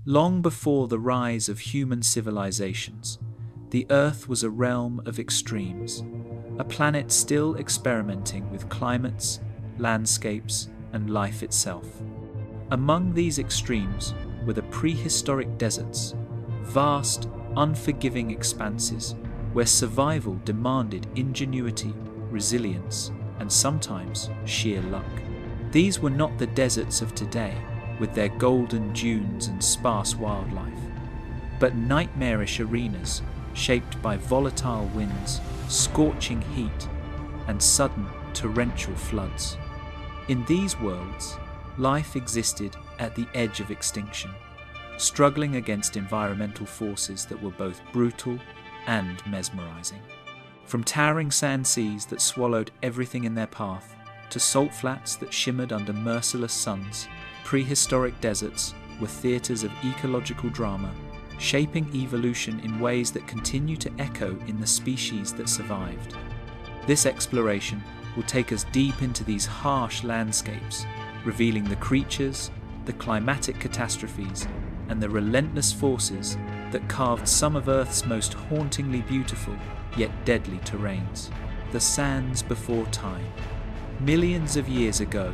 Long before the rise of human civilizations, the Earth was a realm of extremes, a planet still experimenting with climates, landscapes, and life itself. Among these extremes were the prehistoric deserts, vast, unforgiving expanses where survival demanded ingenuity, resilience, and sometimes sheer luck. These were not the deserts of today, with their golden dunes and sparse wildlife, but nightmarish arenas shaped by volatile winds, scorching heat, and sudden torrential floods. In these worlds, life existed at the edge of extinction, struggling against environmental forces that were both brutal and mesmerizing. From towering sand seas that swallowed everything in their path, to salt flats that shimmered under merciless suns, prehistoric deserts were theatres of ecological drama, shaping evolution in ways that continue to echo in the species that survived. This exploration will take us deep into these harsh landscapes, revealing the creatures, the climatic catastrophes, and the relentless forces that carved some of Earth's most hauntingly beautiful yet deadly terrains. The sands before time. Millions of years ago,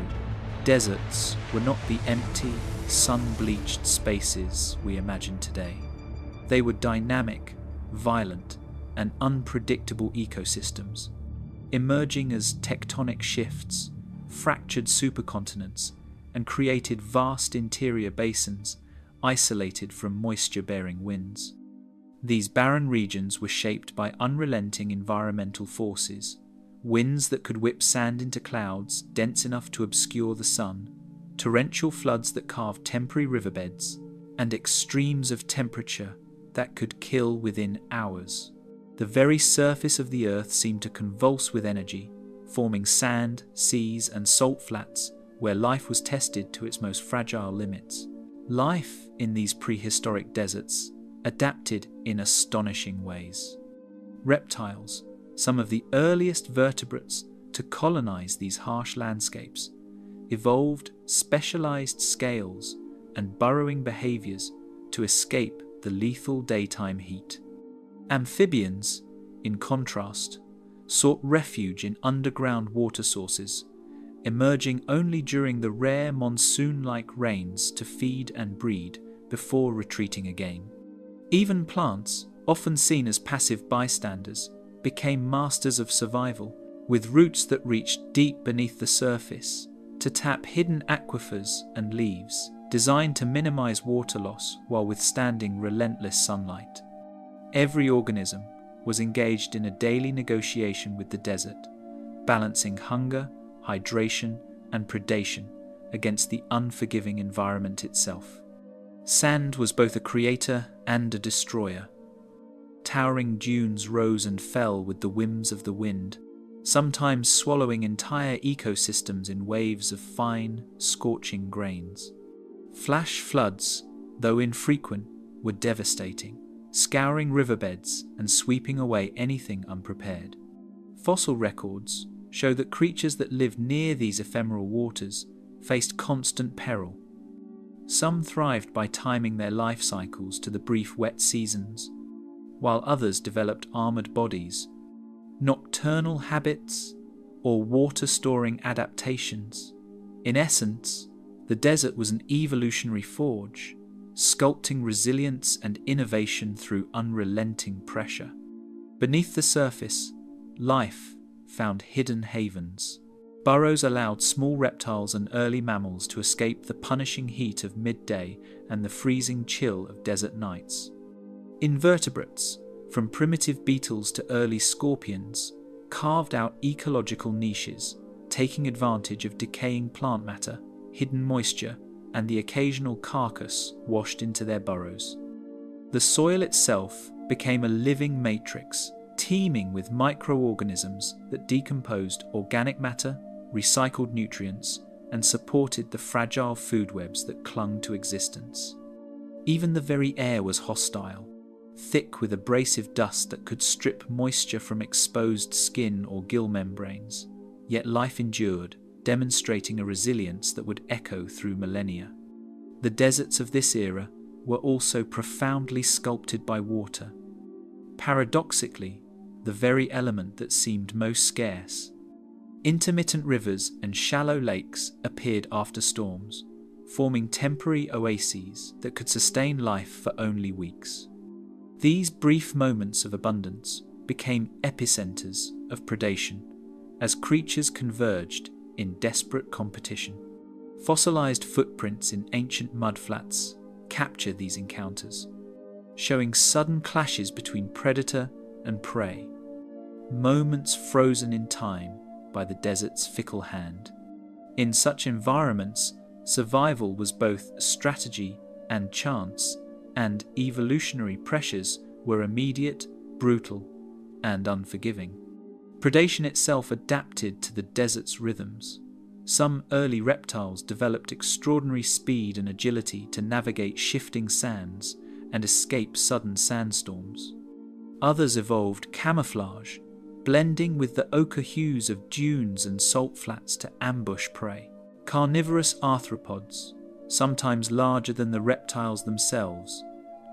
deserts were not the empty, sun-bleached spaces we imagine today. They were dynamic, violent, and unpredictable ecosystems, emerging as tectonic shifts, fractured supercontinents, and created vast interior basins isolated from moisture-bearing winds. These barren regions were shaped by unrelenting environmental forces, winds that could whip sand into clouds dense enough to obscure the sun, torrential floods that carved temporary riverbeds, and extremes of temperature that could kill within hours. The very surface of the Earth seemed to convulse with energy, forming sand, seas, and salt flats where life was tested to its most fragile limits. Life in these prehistoric deserts adapted in astonishing ways. Reptiles, some of the earliest vertebrates to colonize these harsh landscapes, evolved specialized scales and burrowing behaviors to escape the lethal daytime heat. Amphibians, in contrast, sought refuge in underground water sources, emerging only during the rare monsoon-like rains to feed and breed before retreating again. Even plants, often seen as passive bystanders, became masters of survival, with roots that reached deep beneath the surface to tap hidden aquifers and leaves, designed to minimize water loss while withstanding relentless sunlight. Every organism was engaged in a daily negotiation with the desert, balancing hunger, hydration, and predation against the unforgiving environment itself. Sand was both a creator and a destroyer. Towering dunes rose and fell with the whims of the wind, sometimes swallowing entire ecosystems in waves of fine, scorching grains. Flash floods, though infrequent, were devastating, scouring riverbeds and sweeping away anything unprepared. Fossil records show that creatures that lived near these ephemeral waters faced constant peril. Some thrived by timing their life cycles to the brief wet seasons, while others developed armored bodies, nocturnal habits, or water-storing adaptations. In essence, the desert was an evolutionary forge, sculpting resilience and innovation through unrelenting pressure. Beneath the surface, life found hidden havens. Burrows allowed small reptiles and early mammals to escape the punishing heat of midday and the freezing chill of desert nights. Invertebrates, from primitive beetles to early scorpions, carved out ecological niches, taking advantage of decaying plant matter, hidden moisture, and the occasional carcass washed into their burrows. The soil itself became a living matrix, teeming with microorganisms that decomposed organic matter, recycled nutrients, and supported the fragile food webs that clung to existence. Even the very air was hostile, thick with abrasive dust that could strip moisture from exposed skin or gill membranes, yet life endured, demonstrating a resilience that would echo through millennia. The deserts of this era were also profoundly sculpted by water. Paradoxically, the very element that seemed most scarce. Intermittent rivers and shallow lakes appeared after storms, forming temporary oases that could sustain life for only weeks. These brief moments of abundance became epicenters of predation as creatures converged in desperate competition. Fossilized footprints in ancient mudflats capture these encounters, showing sudden clashes between predator and prey, moments frozen in time by the desert's fickle hand. In such environments, survival was both strategy and chance, and evolutionary pressures were immediate, brutal, and unforgiving. Predation itself adapted to the desert's rhythms. Some early reptiles developed extraordinary speed and agility to navigate shifting sands and escape sudden sandstorms. Others evolved camouflage, blending with the ochre hues of dunes and salt flats to ambush prey. Carnivorous arthropods, sometimes larger than the reptiles themselves,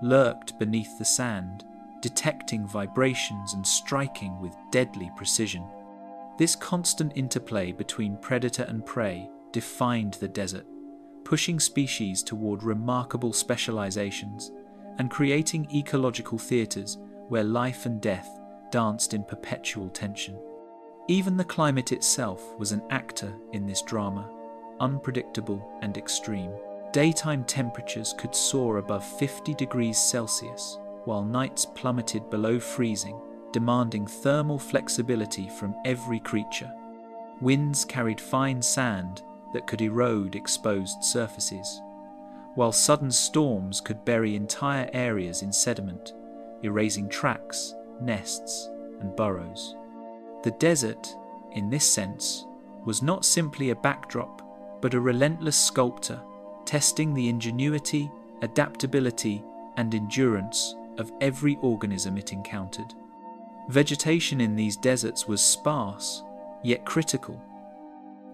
lurked beneath the sand, detecting vibrations and striking with deadly precision. This constant interplay between predator and prey defined the desert, pushing species toward remarkable specializations and creating ecological theaters where life and death danced in perpetual tension. Even the climate itself was an actor in this drama, unpredictable and extreme. Daytime temperatures could soar above 50 degrees Celsius, while nights plummeted below freezing, demanding thermal flexibility from every creature. Winds carried fine sand that could erode exposed surfaces, while sudden storms could bury entire areas in sediment, erasing tracks, nests, and burrows. The desert, in this sense, was not simply a backdrop, but a relentless sculptor, testing the ingenuity, adaptability, and endurance of every organism it encountered. Vegetation in these deserts was sparse, yet critical.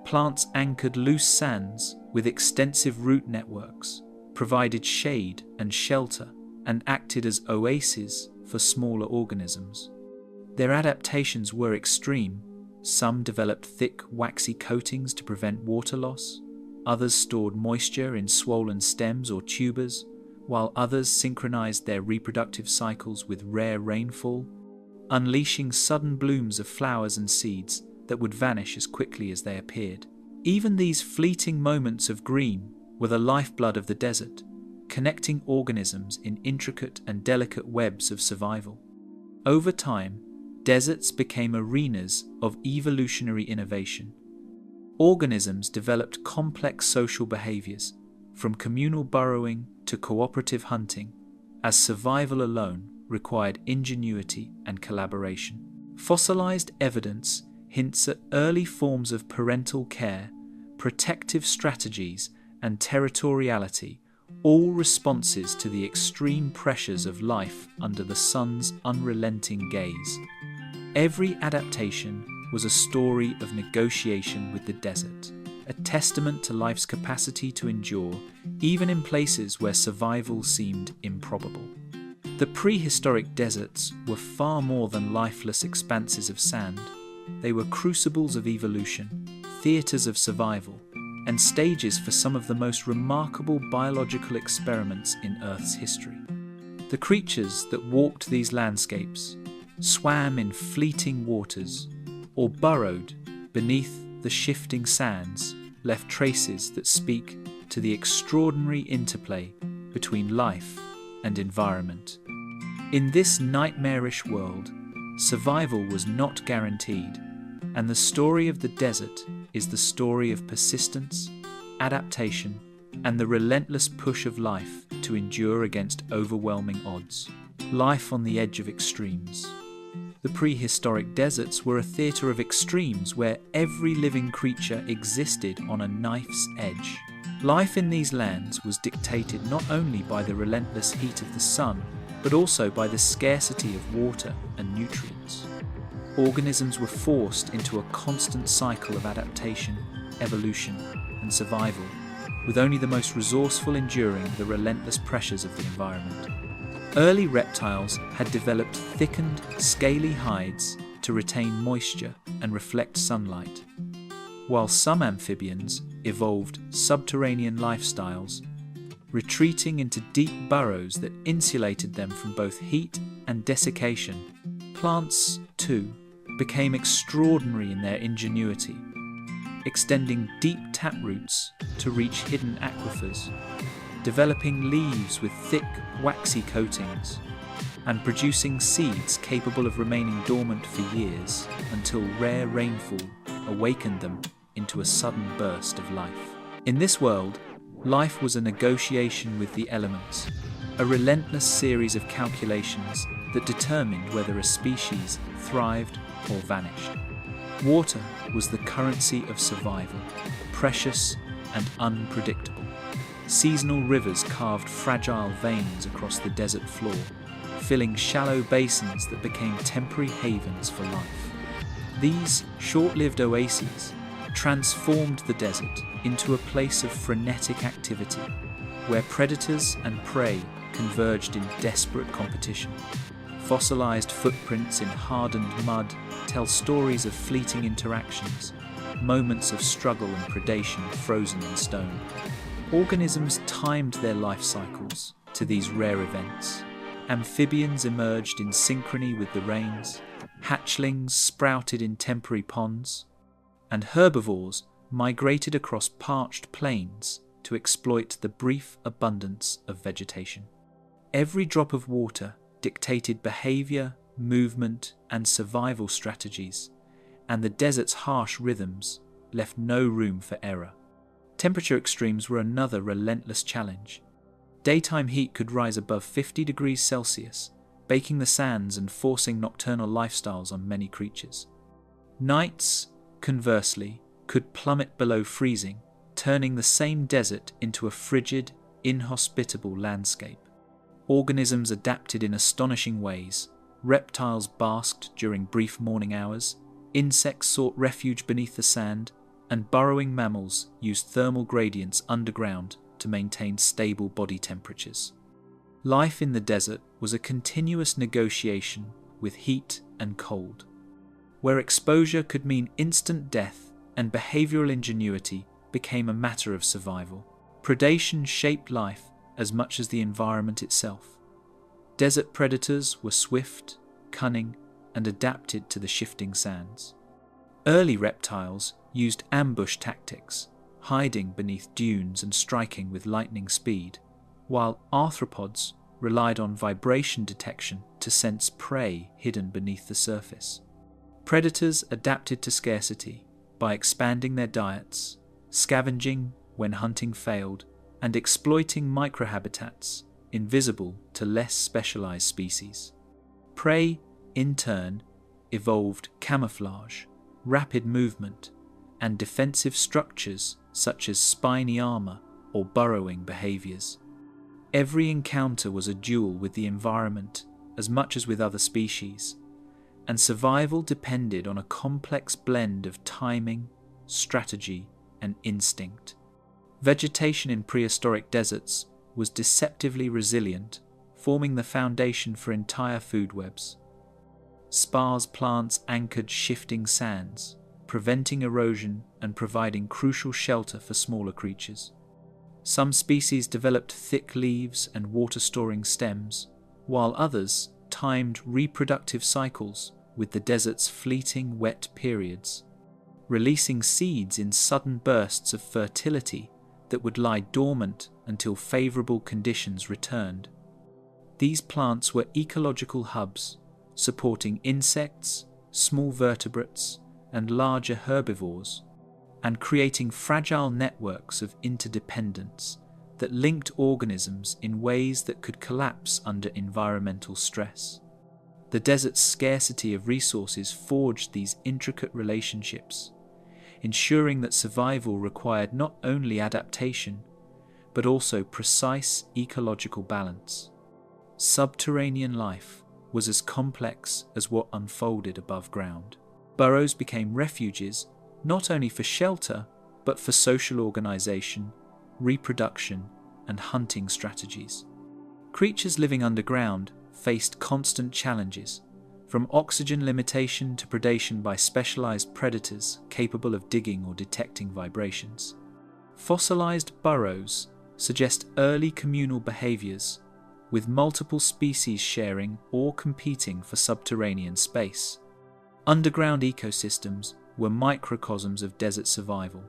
Plants anchored loose sands with extensive root networks, provided shade and shelter, and acted as oases for smaller organisms. Their adaptations were extreme. Some developed thick, waxy coatings to prevent water loss. Others stored moisture in swollen stems or tubers, while others synchronized their reproductive cycles with rare rainfall, unleashing sudden blooms of flowers and seeds that would vanish as quickly as they appeared. Even these fleeting moments of green were the lifeblood of the desert, connecting organisms in intricate and delicate webs of survival. Over time, deserts became arenas of evolutionary innovation. Organisms developed complex social behaviors, from communal burrowing to cooperative hunting, as survival alone required ingenuity and collaboration. Fossilized evidence hints at early forms of parental care, protective strategies, and territoriality, all responses to the extreme pressures of life under the sun's unrelenting gaze. Every adaptation was a story of negotiation with the desert, a testament to life's capacity to endure, even in places where survival seemed improbable. The prehistoric deserts were far more than lifeless expanses of sand. They were crucibles of evolution, theatres of survival, and stages for some of the most remarkable biological experiments in Earth's history. The creatures that walked these landscapes swam in fleeting waters, or burrowed beneath the shifting sands, left traces that speak to the extraordinary interplay between life and environment. In this nightmarish world, survival was not guaranteed, and the story of the desert is the story of persistence, adaptation, and the relentless push of life to endure against overwhelming odds. Life on the edge of extremes. The prehistoric deserts were a theatre of extremes where every living creature existed on a knife's edge. Life in these lands was dictated not only by the relentless heat of the sun, but also by the scarcity of water and nutrients. Organisms were forced into a constant cycle of adaptation, evolution, and survival, with only the most resourceful enduring the relentless pressures of the environment. Early reptiles had developed thickened, scaly hides to retain moisture and reflect sunlight, while some amphibians evolved subterranean lifestyles, retreating into deep burrows that insulated them from both heat and desiccation. Plants, too, became extraordinary in their ingenuity, extending deep taproots to reach hidden aquifers, developing leaves with thick, waxy coatings, and producing seeds capable of remaining dormant for years until rare rainfall awakened them into a sudden burst of life. In this world, life was a negotiation with the elements, a relentless series of calculations that determined whether a species thrived or vanished. Water was the currency of survival, precious and unpredictable. Seasonal rivers carved fragile veins across the desert floor, filling shallow basins that became temporary havens for life. These short-lived oases transformed the desert into a place of frenetic activity, where predators and prey converged in desperate competition. Fossilized footprints in hardened mud tell stories of fleeting interactions, moments of struggle and predation frozen in stone. Organisms timed their life cycles to these rare events. Amphibians emerged in synchrony with the rains, hatchlings sprouted in temporary ponds, and herbivores migrated across parched plains to exploit the brief abundance of vegetation. Every drop of water dictated behavior, movement, and survival strategies, and the desert's harsh rhythms left no room for error. Temperature extremes were another relentless challenge. Daytime heat could rise above 50 degrees Celsius, baking the sands and forcing nocturnal lifestyles on many creatures. Nights, conversely, could plummet below freezing, turning the same desert into a frigid, inhospitable landscape. Organisms adapted in astonishing ways. Reptiles basked during brief morning hours, insects sought refuge beneath the sand, and burrowing mammals used thermal gradients underground to maintain stable body temperatures. Life in the desert was a continuous negotiation with heat and cold, where exposure could mean instant death and behavioral ingenuity became a matter of survival. Predation shaped life as much as the environment itself. Desert predators were swift, cunning, and adapted to the shifting sands. Early reptiles used ambush tactics, hiding beneath dunes and striking with lightning speed, while arthropods relied on vibration detection to sense prey hidden beneath the surface. Predators adapted to scarcity by expanding their diets, scavenging when hunting failed, and exploiting microhabitats invisible to less specialized species. Prey, in turn, evolved camouflage, rapid movement, and defensive structures such as spiny armor or burrowing behaviors. Every encounter was a duel with the environment as much as with other species, and survival depended on a complex blend of timing, strategy, and instinct. Vegetation in prehistoric deserts was deceptively resilient, forming the foundation for entire food webs. Sparse plants anchored shifting sands, preventing erosion and providing crucial shelter for smaller creatures. Some species developed thick leaves and water-storing stems, while others timed reproductive cycles with the desert's fleeting wet periods, releasing seeds in sudden bursts of fertility that would lie dormant until favorable conditions returned. These plants were ecological hubs, supporting insects, small vertebrates, and larger herbivores, and creating fragile networks of interdependence that linked organisms in ways that could collapse under environmental stress. The desert's scarcity of resources forged these intricate relationships, ensuring that survival required not only adaptation, but also precise ecological balance. Subterranean life was as complex as what unfolded above ground. Burrows became refuges not only for shelter, but for social organization, reproduction, and hunting strategies. Creatures living underground faced constant challenges, from oxygen limitation to predation by specialized predators capable of digging or detecting vibrations. Fossilized burrows suggest early communal behaviors, with multiple species sharing or competing for subterranean space. Underground ecosystems were microcosms of desert survival,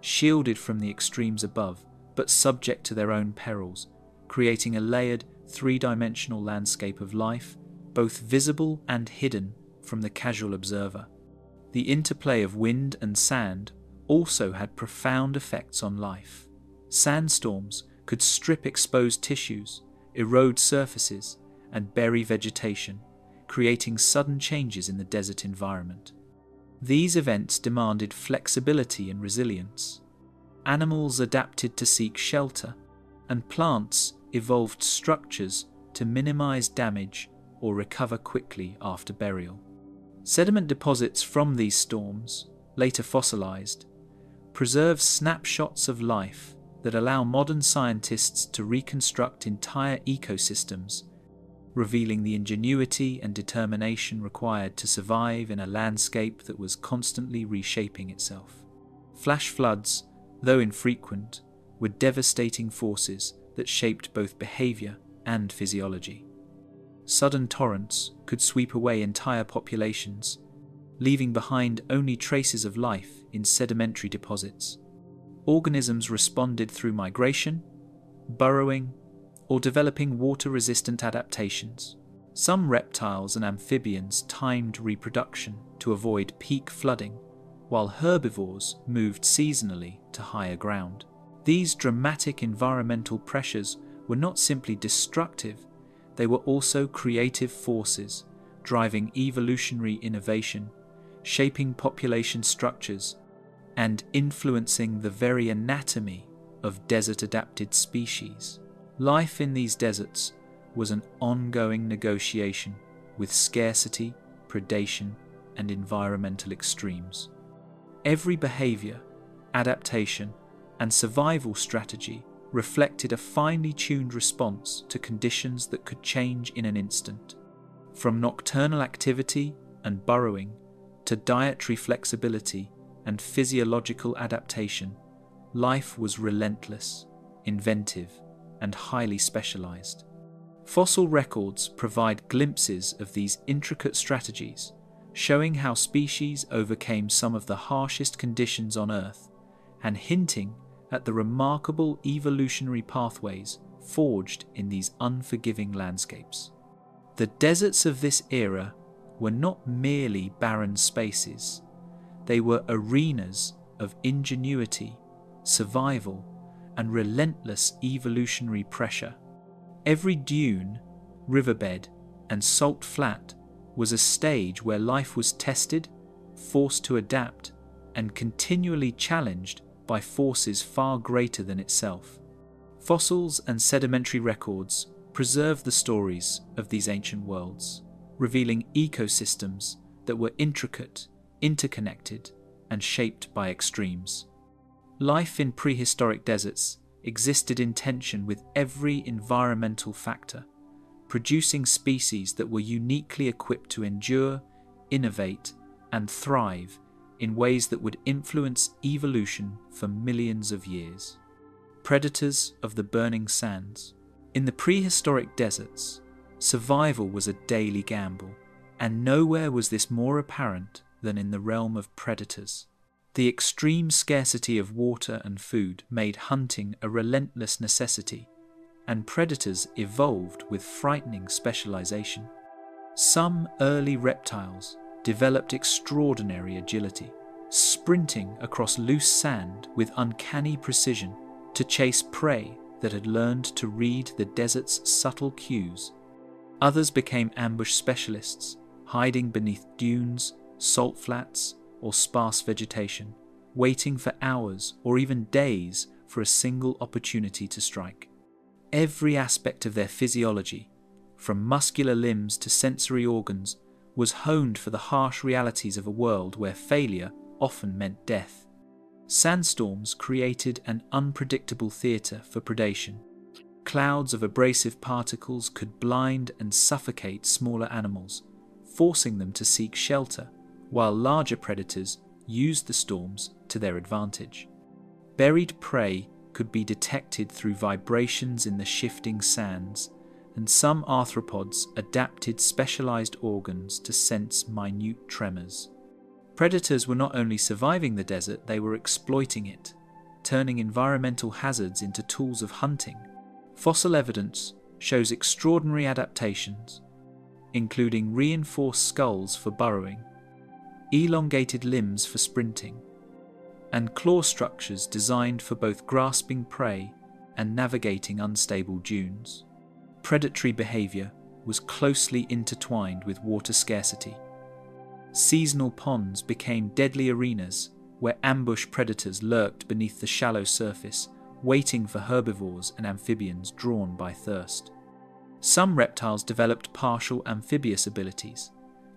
shielded from the extremes above, but subject to their own perils, creating a layered, three-dimensional landscape of life, both visible and hidden from the casual observer. The interplay of wind and sand also had profound effects on life. Sandstorms could strip exposed tissues, erode surfaces, and bury vegetation, creating sudden changes in the desert environment. These events demanded flexibility and resilience. Animals adapted to seek shelter, and plants evolved structures to minimize damage or recover quickly after burial. Sediment deposits from these storms, later fossilized, preserve snapshots of life that allow modern scientists to reconstruct entire ecosystems, revealing the ingenuity and determination required to survive in a landscape that was constantly reshaping itself. Flash floods, though infrequent, were devastating forces that shaped both behavior and physiology. Sudden torrents could sweep away entire populations, leaving behind only traces of life in sedimentary deposits. Organisms responded through migration, burrowing, or developing water-resistant adaptations. Some reptiles and amphibians timed reproduction to avoid peak flooding, while herbivores moved seasonally to higher ground. These dramatic environmental pressures were not simply destructive, they were also creative forces, driving evolutionary innovation, shaping population structures, and influencing the very anatomy of desert-adapted species. Life in these deserts was an ongoing negotiation with scarcity, predation, and environmental extremes. Every behavior, adaptation, and survival strategy reflected a finely tuned response to conditions that could change in an instant. From nocturnal activity and burrowing to dietary flexibility and physiological adaptation, life was relentless, inventive, and highly specialized. Fossil records provide glimpses of these intricate strategies, showing how species overcame some of the harshest conditions on Earth and hinting at the remarkable evolutionary pathways forged in these unforgiving landscapes. The deserts of this era were not merely barren spaces, they were arenas of ingenuity, survival, and relentless evolutionary pressure. Every dune, riverbed, and salt flat was a stage where life was tested, forced to adapt, and continually challenged by forces far greater than itself. Fossils and sedimentary records preserve the stories of these ancient worlds, revealing ecosystems that were intricate, interconnected, and shaped by extremes. Life in prehistoric deserts existed in tension with every environmental factor, producing species that were uniquely equipped to endure, innovate, and thrive in ways that would influence evolution for millions of years. Predators of the burning sands. In the prehistoric deserts, survival was a daily gamble, and nowhere was this more apparent than in the realm of predators. The extreme scarcity of water and food made hunting a relentless necessity, and predators evolved with frightening specialization. Some early reptiles developed extraordinary agility, sprinting across loose sand with uncanny precision to chase prey that had learned to read the desert's subtle cues. Others became ambush specialists, hiding beneath dunes, salt flats, or sparse vegetation, waiting for hours or even days for a single opportunity to strike. Every aspect of their physiology, from muscular limbs to sensory organs, was honed for the harsh realities of a world where failure often meant death. Sandstorms created an unpredictable theatre for predation. Clouds of abrasive particles could blind and suffocate smaller animals, forcing them to seek shelter, while larger predators used the storms to their advantage. Buried prey could be detected through vibrations in the shifting sands, and some arthropods adapted specialized organs to sense minute tremors. Predators were not only surviving the desert, they were exploiting it, turning environmental hazards into tools of hunting. Fossil evidence shows extraordinary adaptations, including reinforced skulls for burrowing, elongated limbs for sprinting, and claw structures designed for both grasping prey and navigating unstable dunes. Predatory behavior was closely intertwined with water scarcity. Seasonal ponds became deadly arenas where ambush predators lurked beneath the shallow surface, waiting for herbivores and amphibians drawn by thirst. Some reptiles developed partial amphibious abilities,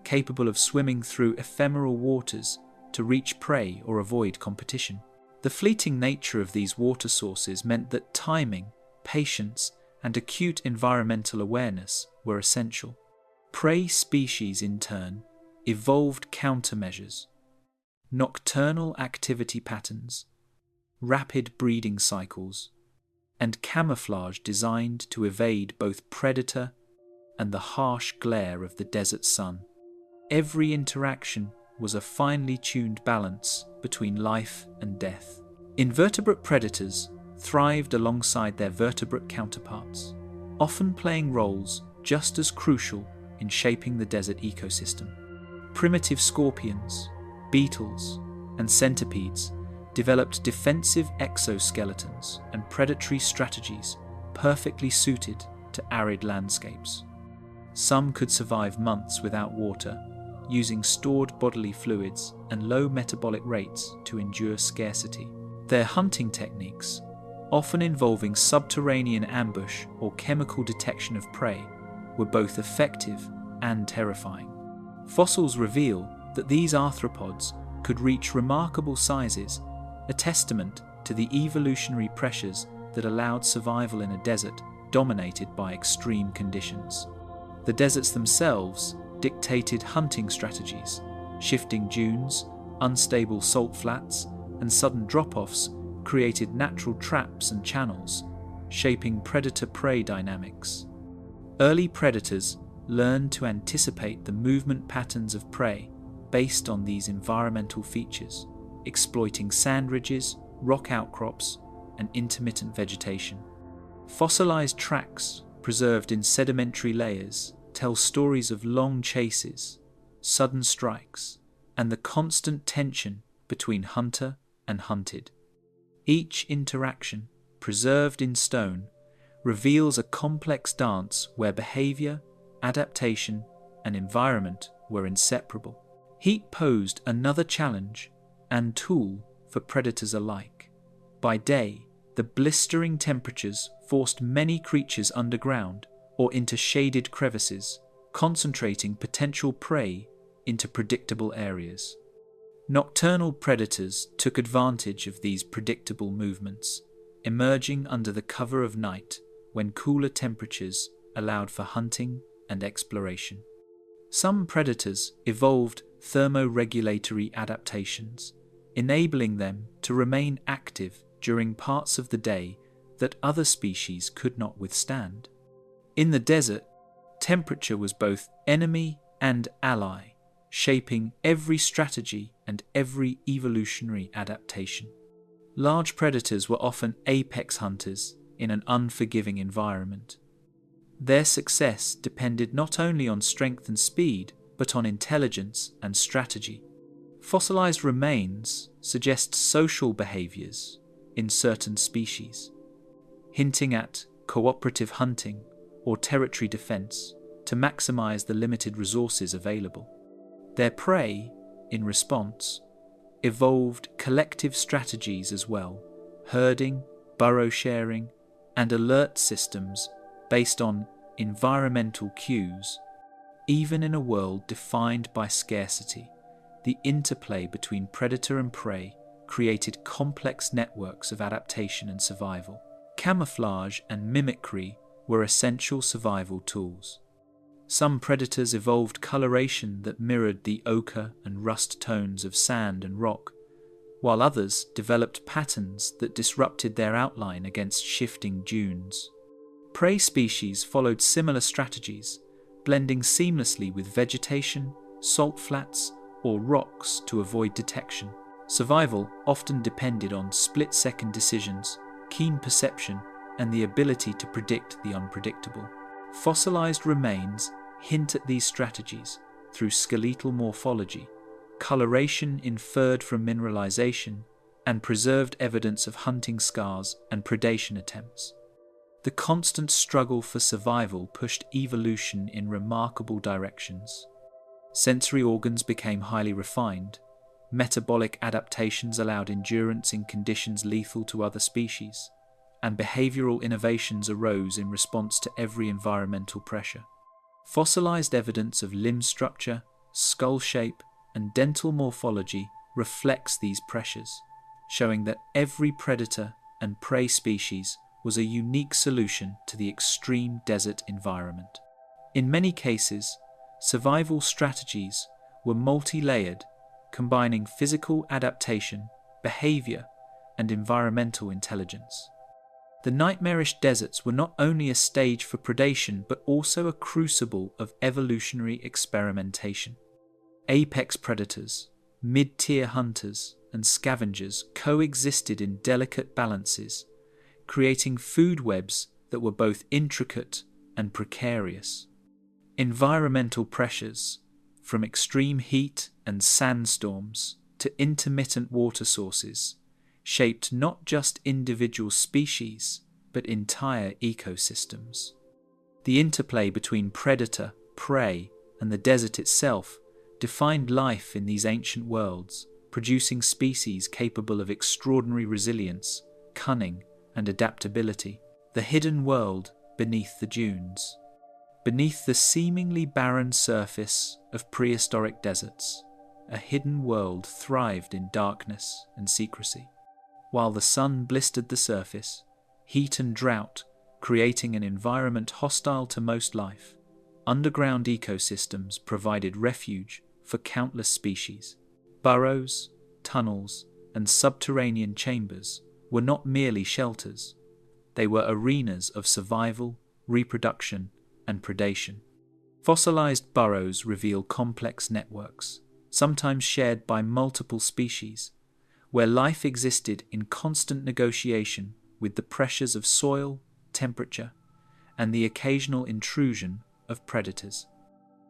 capable of swimming through ephemeral waters to reach prey or avoid competition. The fleeting nature of these water sources meant that timing, patience, and acute environmental awareness were essential. Prey species, in turn, evolved countermeasures: nocturnal activity patterns, rapid breeding cycles, and camouflage designed to evade both predator and the harsh glare of the desert sun. Every interaction was a finely tuned balance between life and death. Invertebrate predators thrived alongside their vertebrate counterparts, often playing roles just as crucial in shaping the desert ecosystem. Primitive scorpions, beetles, and centipedes developed defensive exoskeletons and predatory strategies perfectly suited to arid landscapes. Some could survive months without water, using stored bodily fluids and low metabolic rates to endure scarcity. Their hunting techniques, often involving subterranean ambush or chemical detection of prey, were both effective and terrifying. Fossils reveal that these arthropods could reach remarkable sizes, a testament to the evolutionary pressures that allowed survival in a desert dominated by extreme conditions. The deserts themselves dictated hunting strategies. Shifting dunes, unstable salt flats, and sudden drop-offs created natural traps and channels, shaping predator-prey dynamics. Early predators learned to anticipate the movement patterns of prey based on these environmental features, exploiting sand ridges, rock outcrops, and intermittent vegetation. Fossilized tracks preserved in sedimentary layers tell stories of long chases, sudden strikes, and the constant tension between hunter and hunted. Each interaction, preserved in stone, reveals a complex dance where behavior, adaptation, and environment were inseparable. Heat posed another challenge and tool for predators alike. By day, the blistering temperatures forced many creatures underground or into shaded crevices, concentrating potential prey into predictable areas. Nocturnal predators took advantage of these predictable movements, emerging under the cover of night when cooler temperatures allowed for hunting and exploration. Some predators evolved thermoregulatory adaptations, enabling them to remain active during parts of the day that other species could not withstand. In the desert, temperature was both enemy and ally, shaping every strategy and every evolutionary adaptation. Large predators were often apex hunters in an unforgiving environment. Their success depended not only on strength and speed, but on intelligence and strategy. Fossilized remains suggest social behaviors in certain species, hinting at cooperative hunting or territory defense to maximize the limited resources available. Their prey, in response, evolved collective strategies as well, herding, burrow sharing, and alert systems based on environmental cues. Even in a world defined by scarcity, the interplay between predator and prey created complex networks of adaptation and survival. Camouflage and mimicry were essential survival tools. Some predators evolved coloration that mirrored the ochre and rust tones of sand and rock, while others developed patterns that disrupted their outline against shifting dunes. Prey species followed similar strategies, blending seamlessly with vegetation, salt flats, or rocks to avoid detection. Survival often depended on split-second decisions, keen perception, and the ability to predict the unpredictable. Fossilized remains hint at these strategies through skeletal morphology, coloration inferred from mineralization, and preserved evidence of hunting scars and predation attempts. The constant struggle for survival pushed evolution in remarkable directions. Sensory organs became highly refined. Metabolic adaptations allowed endurance in conditions lethal to other species, and behavioral innovations arose in response to every environmental pressure. Fossilized evidence of limb structure, skull shape, and dental morphology reflects these pressures, showing that every predator and prey species was a unique solution to the extreme desert environment. In many cases, survival strategies were multi-layered, combining physical adaptation, behavior, and environmental intelligence. The nightmarish deserts were not only a stage for predation but also a crucible of evolutionary experimentation. Apex predators, mid-tier hunters, and scavengers coexisted in delicate balances, creating food webs that were both intricate and precarious. Environmental pressures, from extreme heat and sandstorms to intermittent water sources, shaped not just individual species, but entire ecosystems. The interplay between predator, prey, and the desert itself defined life in these ancient worlds, producing species capable of extraordinary resilience, cunning, and adaptability. The hidden world beneath the dunes. Beneath the seemingly barren surface of prehistoric deserts, a hidden world thrived in darkness and secrecy. While the sun blistered the surface, heat and drought creating an environment hostile to most life, underground ecosystems provided refuge for countless species. Burrows, tunnels, and subterranean chambers were not merely shelters. They were arenas of survival, reproduction, and predation. Fossilized burrows reveal complex networks, sometimes shared by multiple species, where life existed in constant negotiation with the pressures of soil, temperature, and the occasional intrusion of predators.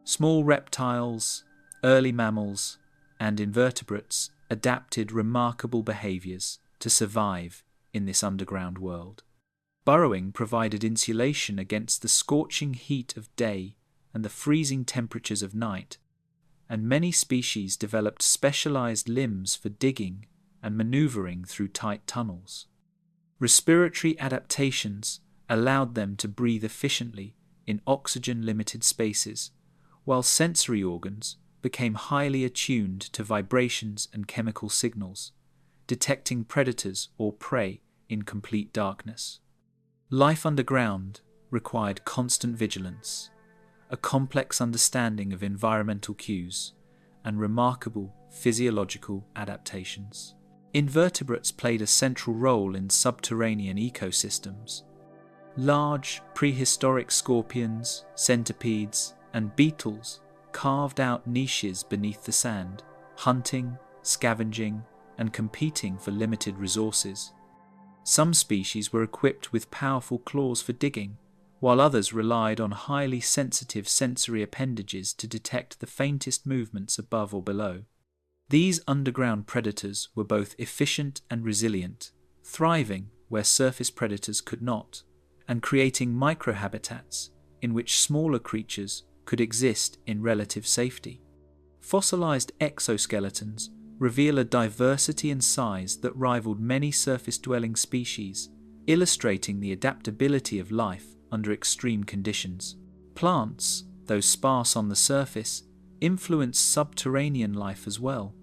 Small reptiles, early mammals, and invertebrates adapted remarkable behaviors to survive in this underground world. Burrowing provided insulation against the scorching heat of day and the freezing temperatures of night, and many species developed specialized limbs for digging and maneuvering through tight tunnels. Respiratory adaptations allowed them to breathe efficiently in oxygen-limited spaces, while sensory organs became highly attuned to vibrations and chemical signals, detecting predators or prey in complete darkness. Life underground required constant vigilance, a complex understanding of environmental cues, and remarkable physiological adaptations. Invertebrates played a central role in subterranean ecosystems. Large, prehistoric scorpions, centipedes, and beetles carved out niches beneath the sand, hunting, scavenging, and competing for limited resources. Some species were equipped with powerful claws for digging, while others relied on highly sensitive sensory appendages to detect the faintest movements above or below. These underground predators were both efficient and resilient, thriving where surface predators could not, and creating microhabitats in which smaller creatures could exist in relative safety. Fossilized exoskeletons reveal a diversity and size that rivaled many surface-dwelling species, illustrating the adaptability of life under extreme conditions. Plants, though sparse on the surface, influence subterranean life as well.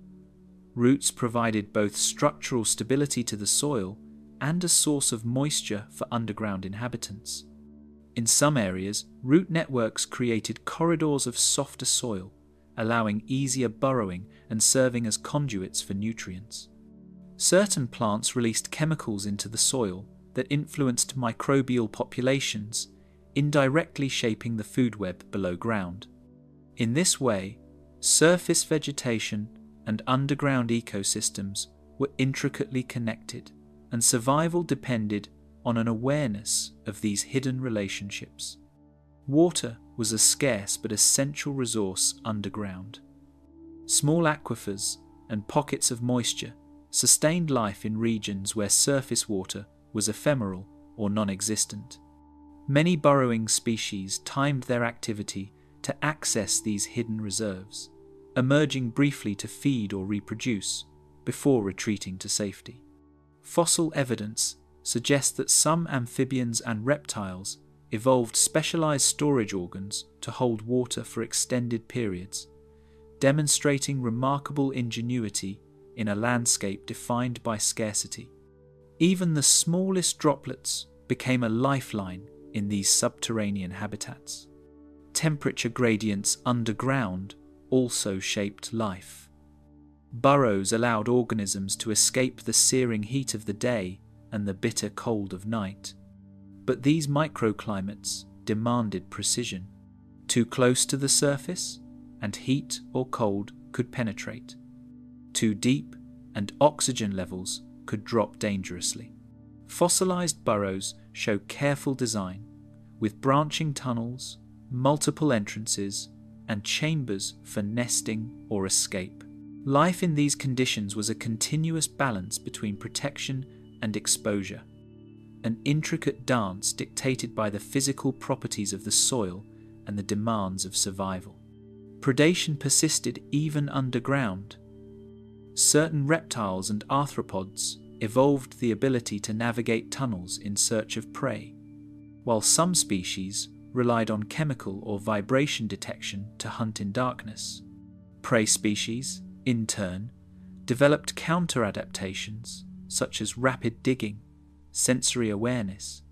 Roots provided both structural stability to the soil and a source of moisture for underground inhabitants. In some areas, root networks created corridors of softer soil, allowing easier burrowing and serving as conduits for nutrients. Certain plants released chemicals into the soil that influenced microbial populations, indirectly shaping the food web below ground. In this way, surface vegetation and underground ecosystems were intricately connected, and survival depended on an awareness of these hidden relationships. Water was a scarce but essential resource underground. Small aquifers and pockets of moisture sustained life in regions where surface water was ephemeral or non-existent. Many burrowing species timed their activity to access these hidden reserves, emerging briefly to feed or reproduce before retreating to safety. Fossil evidence suggests that some amphibians and reptiles evolved specialized storage organs to hold water for extended periods, demonstrating remarkable ingenuity in a landscape defined by scarcity. Even the smallest droplets became a lifeline in these subterranean habitats. Temperature gradients underground also shaped life. Burrows allowed organisms to escape the searing heat of the day and the bitter cold of night. But these microclimates demanded precision. Too close to the surface, and heat or cold could penetrate. Too deep, and oxygen levels could drop dangerously. Fossilized burrows show careful design, with branching tunnels, multiple entrances, and chambers for nesting or escape. Life in these conditions was a continuous balance between protection and exposure, an intricate dance dictated by the physical properties of the soil and the demands of survival. Predation persisted even underground. Certain reptiles and arthropods evolved the ability to navigate tunnels in search of prey, while some species relied on chemical or vibration detection to hunt in darkness. Prey species, in turn, developed counter-adaptations such as rapid digging, sensory awareness,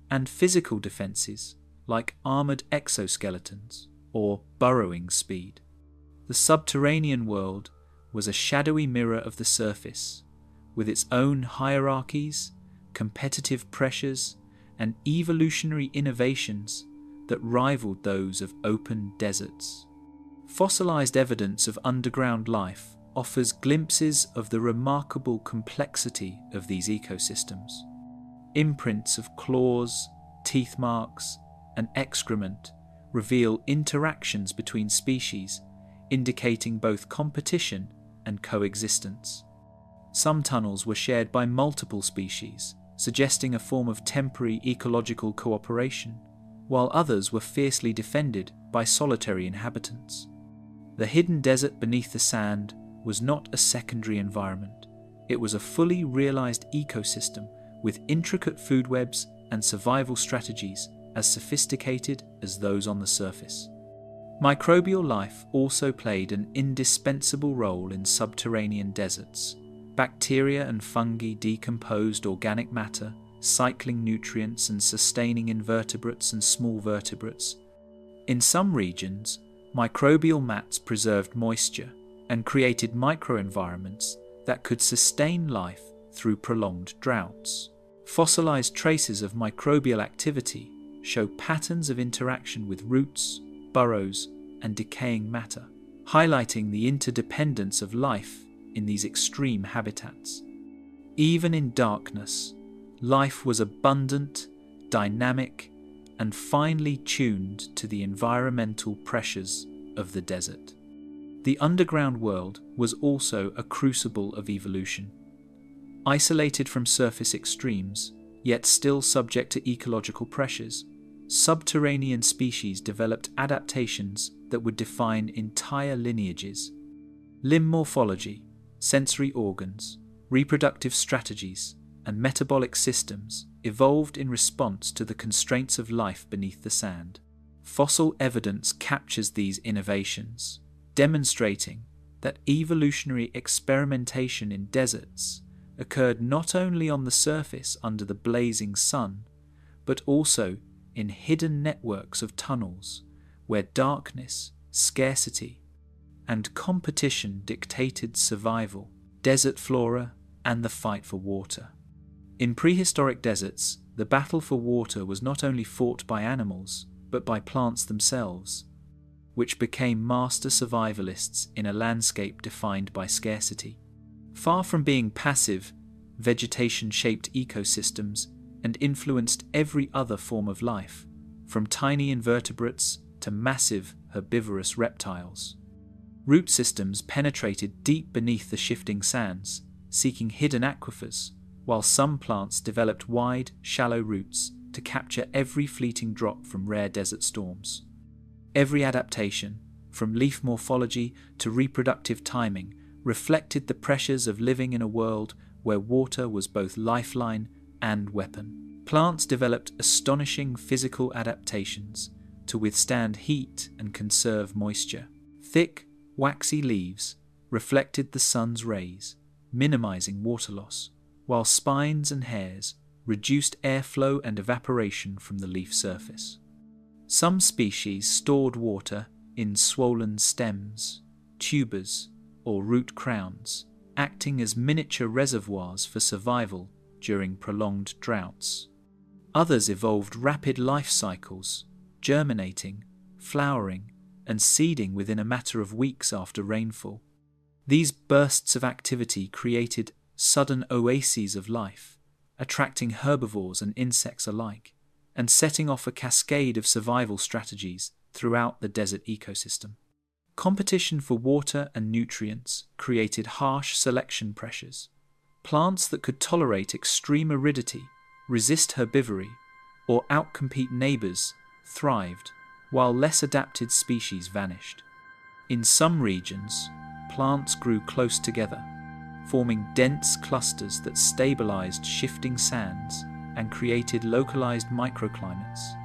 and physical defenses like armored exoskeletons or burrowing speed. The subterranean world was a shadowy mirror of the surface, with its own hierarchies, competitive pressures, and evolutionary innovations that rivaled those of open deserts. Fossilized evidence of underground life offers glimpses of the remarkable complexity of these ecosystems. Imprints of claws, teeth marks, and excrement reveal interactions between species, indicating both competition and coexistence. Some tunnels were shared by multiple species, suggesting a form of temporary ecological cooperation, while others were fiercely defended by solitary inhabitants. The hidden desert beneath the sand was not a secondary environment. It was a fully realized ecosystem with intricate food webs and survival strategies as sophisticated as those on the surface. Microbial life also played an indispensable role in subterranean deserts. Bacteria and fungi decomposed organic matter, cycling nutrients and sustaining invertebrates and small vertebrates. In some regions, microbial mats preserved moisture and created microenvironments that could sustain life through prolonged droughts. Fossilized traces of microbial activity show patterns of interaction with roots, burrows, and decaying matter, highlighting the interdependence of life in these extreme habitats. Even in darkness, life was abundant, dynamic, and finely tuned to the environmental pressures of the desert. The underground world was also a crucible of evolution. Isolated from surface extremes, yet still subject to ecological pressures, subterranean species developed adaptations that would define entire lineages. Limb morphology, sensory organs, reproductive strategies, and metabolic systems evolved in response to the constraints of life beneath the sand. Fossil evidence captures these innovations, demonstrating that evolutionary experimentation in deserts occurred not only on the surface under the blazing sun, but also in hidden networks of tunnels where darkness, scarcity, and competition dictated survival, desert flora, and the fight for water. In prehistoric deserts, the battle for water was not only fought by animals, but by plants themselves, which became master survivalists in a landscape defined by scarcity. Far from being passive, vegetation shaped ecosystems and influenced every other form of life, from tiny invertebrates to massive herbivorous reptiles. Root systems penetrated deep beneath the shifting sands, seeking hidden aquifers, while some plants developed wide, shallow roots to capture every fleeting drop from rare desert storms. Every adaptation, from leaf morphology to reproductive timing, reflected the pressures of living in a world where water was both lifeline and weapon. Plants developed astonishing physical adaptations to withstand heat and conserve moisture. Thick, waxy leaves reflected the sun's rays, minimizing water loss, while spines and hairs reduced airflow and evaporation from the leaf surface. Some species stored water in swollen stems, tubers, or root crowns, acting as miniature reservoirs for survival during prolonged droughts. Others evolved rapid life cycles, germinating, flowering, and seeding within a matter of weeks after rainfall. These bursts of activity created sudden oases of life, attracting herbivores and insects alike, and setting off a cascade of survival strategies throughout the desert ecosystem. Competition for water and nutrients created harsh selection pressures. Plants that could tolerate extreme aridity, resist herbivory, or outcompete neighbors thrived, while less adapted species vanished. In some regions, plants grew close together, forming dense clusters that stabilized shifting sands and created localized microclimates.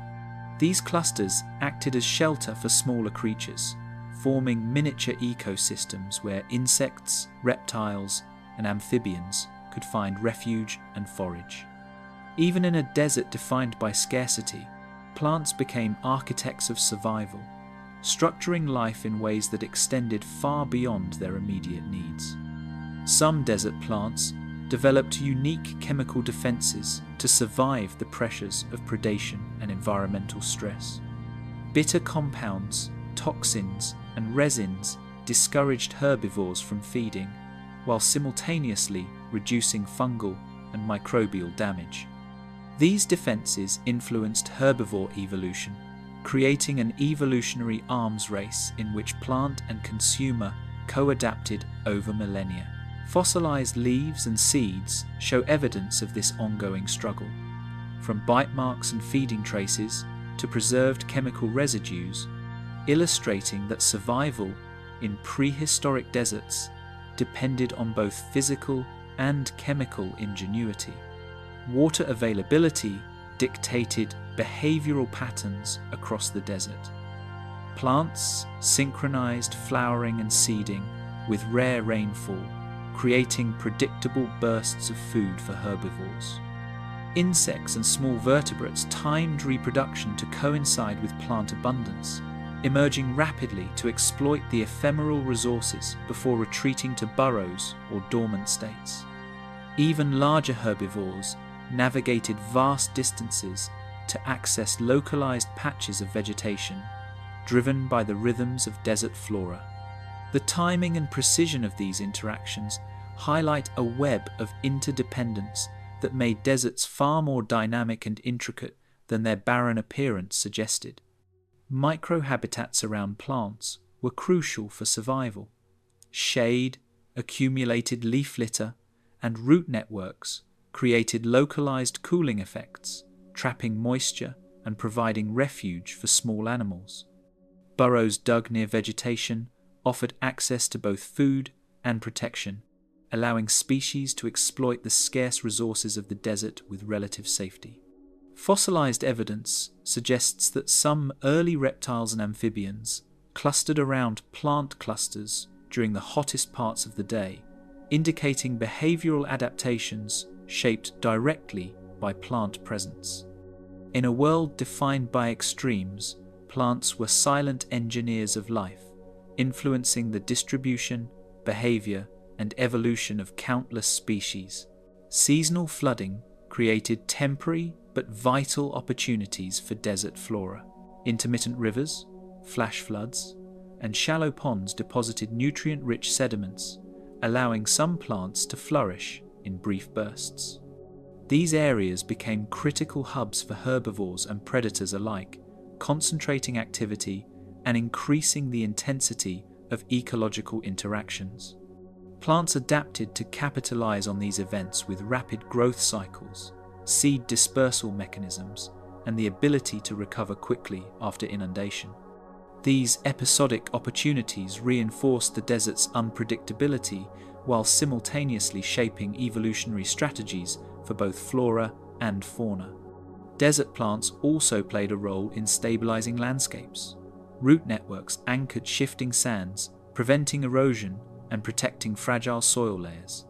These clusters acted as shelter for smaller creatures, forming miniature ecosystems where insects, reptiles, and amphibians could find refuge and forage. Even in a desert defined by scarcity, plants became architects of survival, structuring life in ways that extended far beyond their immediate needs. Some desert plants developed unique chemical defenses to survive the pressures of predation and environmental stress. Bitter compounds, toxins, and resins discouraged herbivores from feeding, while simultaneously reducing fungal and microbial damage. These defenses influenced herbivore evolution, creating an evolutionary arms race in which plant and consumer co-adapted over millennia. Fossilized leaves and seeds show evidence of this ongoing struggle, from bite marks and feeding traces to preserved chemical residues, illustrating that survival in prehistoric deserts depended on both physical and chemical ingenuity. Water availability dictated behavioral patterns across the desert. Plants synchronized flowering and seeding with rare rainfall, creating predictable bursts of food for herbivores. Insects and small vertebrates timed reproduction to coincide with plant abundance, emerging rapidly to exploit the ephemeral resources before retreating to burrows or dormant states. Even larger herbivores navigated vast distances to access localized patches of vegetation, driven by the rhythms of desert flora. The timing and precision of these interactions highlight a web of interdependence that made deserts far more dynamic and intricate than their barren appearance suggested. Microhabitats around plants were crucial for survival. Shade, accumulated leaf litter, and root networks created localized cooling effects, trapping moisture and providing refuge for small animals. Burrows dug near vegetation offered access to both food and protection, allowing species to exploit the scarce resources of the desert with relative safety. Fossilized evidence suggests that some early reptiles and amphibians clustered around plant clusters during the hottest parts of the day, indicating behavioral adaptations shaped directly by plant presence. In a world defined by extremes, plants were silent engineers of life, influencing the distribution, behavior, and evolution of countless species. Seasonal flooding created temporary but vital opportunities for desert flora. Intermittent rivers, flash floods, and shallow ponds deposited nutrient-rich sediments, allowing some plants to flourish in brief bursts. These areas became critical hubs for herbivores and predators alike, concentrating activity and increasing the intensity of ecological interactions. Plants adapted to capitalize on these events with rapid growth cycles, seed dispersal mechanisms, and the ability to recover quickly after inundation. These episodic opportunities reinforced the desert's unpredictability while simultaneously shaping evolutionary strategies for both flora and fauna. Desert plants also played a role in stabilizing landscapes. Root networks anchored shifting sands, preventing erosion and protecting fragile soil layers.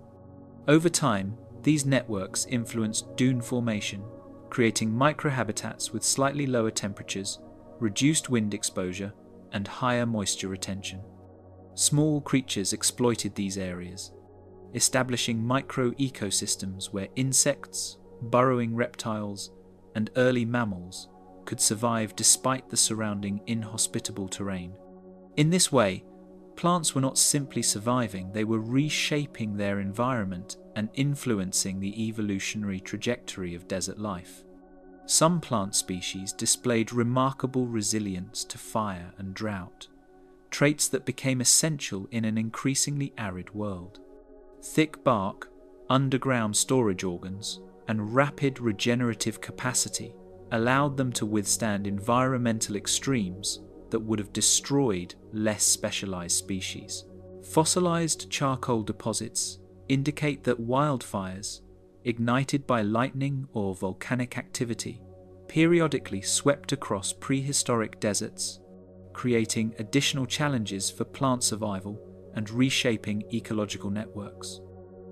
Over time, these networks influenced dune formation, creating microhabitats with slightly lower temperatures, reduced wind exposure, and higher moisture retention. Small creatures exploited these areas, establishing micro-ecosystems where insects, burrowing reptiles, and early mammals could survive despite the surrounding inhospitable terrain. In this way, plants were not simply surviving, they were reshaping their environment and influencing the evolutionary trajectory of desert life. Some plant species displayed remarkable resilience to fire and drought, traits that became essential in an increasingly arid world. Thick bark, underground storage organs, and rapid regenerative capacity allowed them to withstand environmental extremes that would have destroyed less specialized species. Fossilized charcoal deposits indicate that wildfires, ignited by lightning or volcanic activity, periodically swept across prehistoric deserts, creating additional challenges for plant survival and reshaping ecological networks.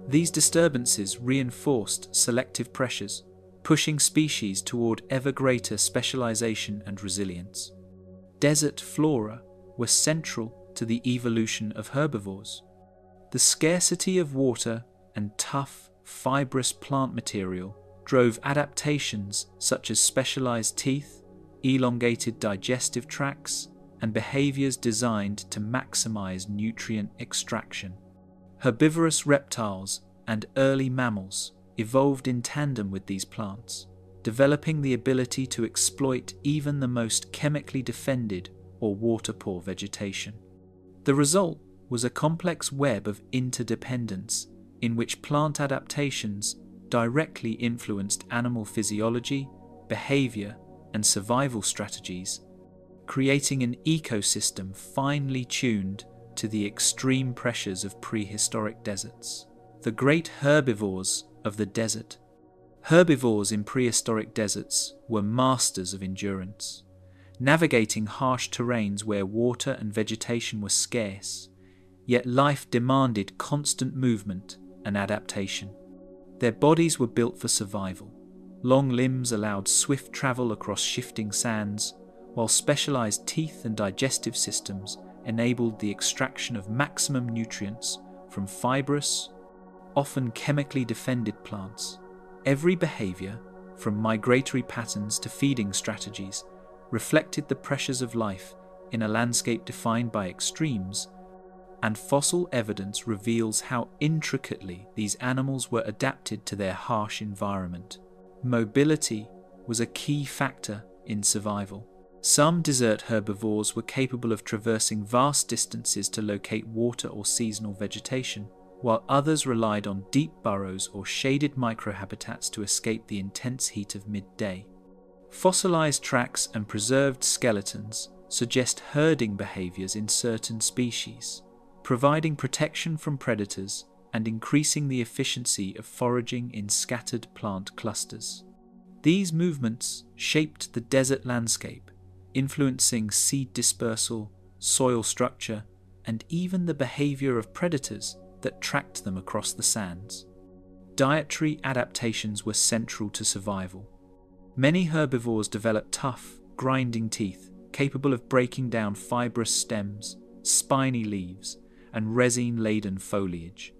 These disturbances reinforced selective pressures, pushing species toward ever greater specialization and resilience. Desert flora were central to the evolution of herbivores. The scarcity of water and tough, fibrous plant material drove adaptations such as specialized teeth, elongated digestive tracts, and behaviors designed to maximize nutrient extraction. Herbivorous reptiles and early mammals evolved in tandem with these plants, developing the ability to exploit even the most chemically defended or water-poor vegetation. The result was a complex web of interdependence in which plant adaptations directly influenced animal physiology, behavior, and survival strategies, creating an ecosystem finely tuned to the extreme pressures of prehistoric deserts. The great herbivores of the desert. Herbivores in prehistoric deserts were masters of endurance, navigating harsh terrains where water and vegetation were scarce, yet life demanded constant movement and adaptation. Their bodies were built for survival. Long limbs allowed swift travel across shifting sands, while specialized teeth and digestive systems enabled the extraction of maximum nutrients from fibrous, often chemically defended plants. Every behavior, from migratory patterns to feeding strategies, reflected the pressures of life in a landscape defined by extremes, and fossil evidence reveals how intricately these animals were adapted to their harsh environment. Mobility was a key factor in survival. Some desert herbivores were capable of traversing vast distances to locate water or seasonal vegetation, while others relied on deep burrows or shaded microhabitats to escape the intense heat of midday. Fossilized tracks and preserved skeletons suggest herding behaviors in certain species, providing protection from predators and increasing the efficiency of foraging in scattered plant clusters. These movements shaped the desert landscape, influencing seed dispersal, soil structure, and even the behavior of predators that tracked them across the sands. Dietary adaptations were central to survival. Many herbivores developed tough, grinding teeth capable of breaking down fibrous stems, spiny leaves, and resin-laden foliage.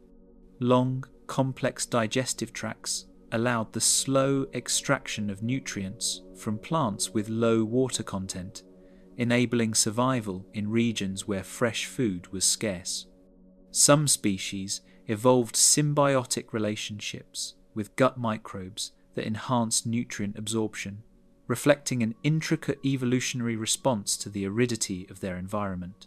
Long, complex digestive tracts allowed the slow extraction of nutrients from plants with low water content, enabling survival in regions where fresh food was scarce. Some species evolved symbiotic relationships with gut microbes that enhanced nutrient absorption, reflecting an intricate evolutionary response to the aridity of their environment.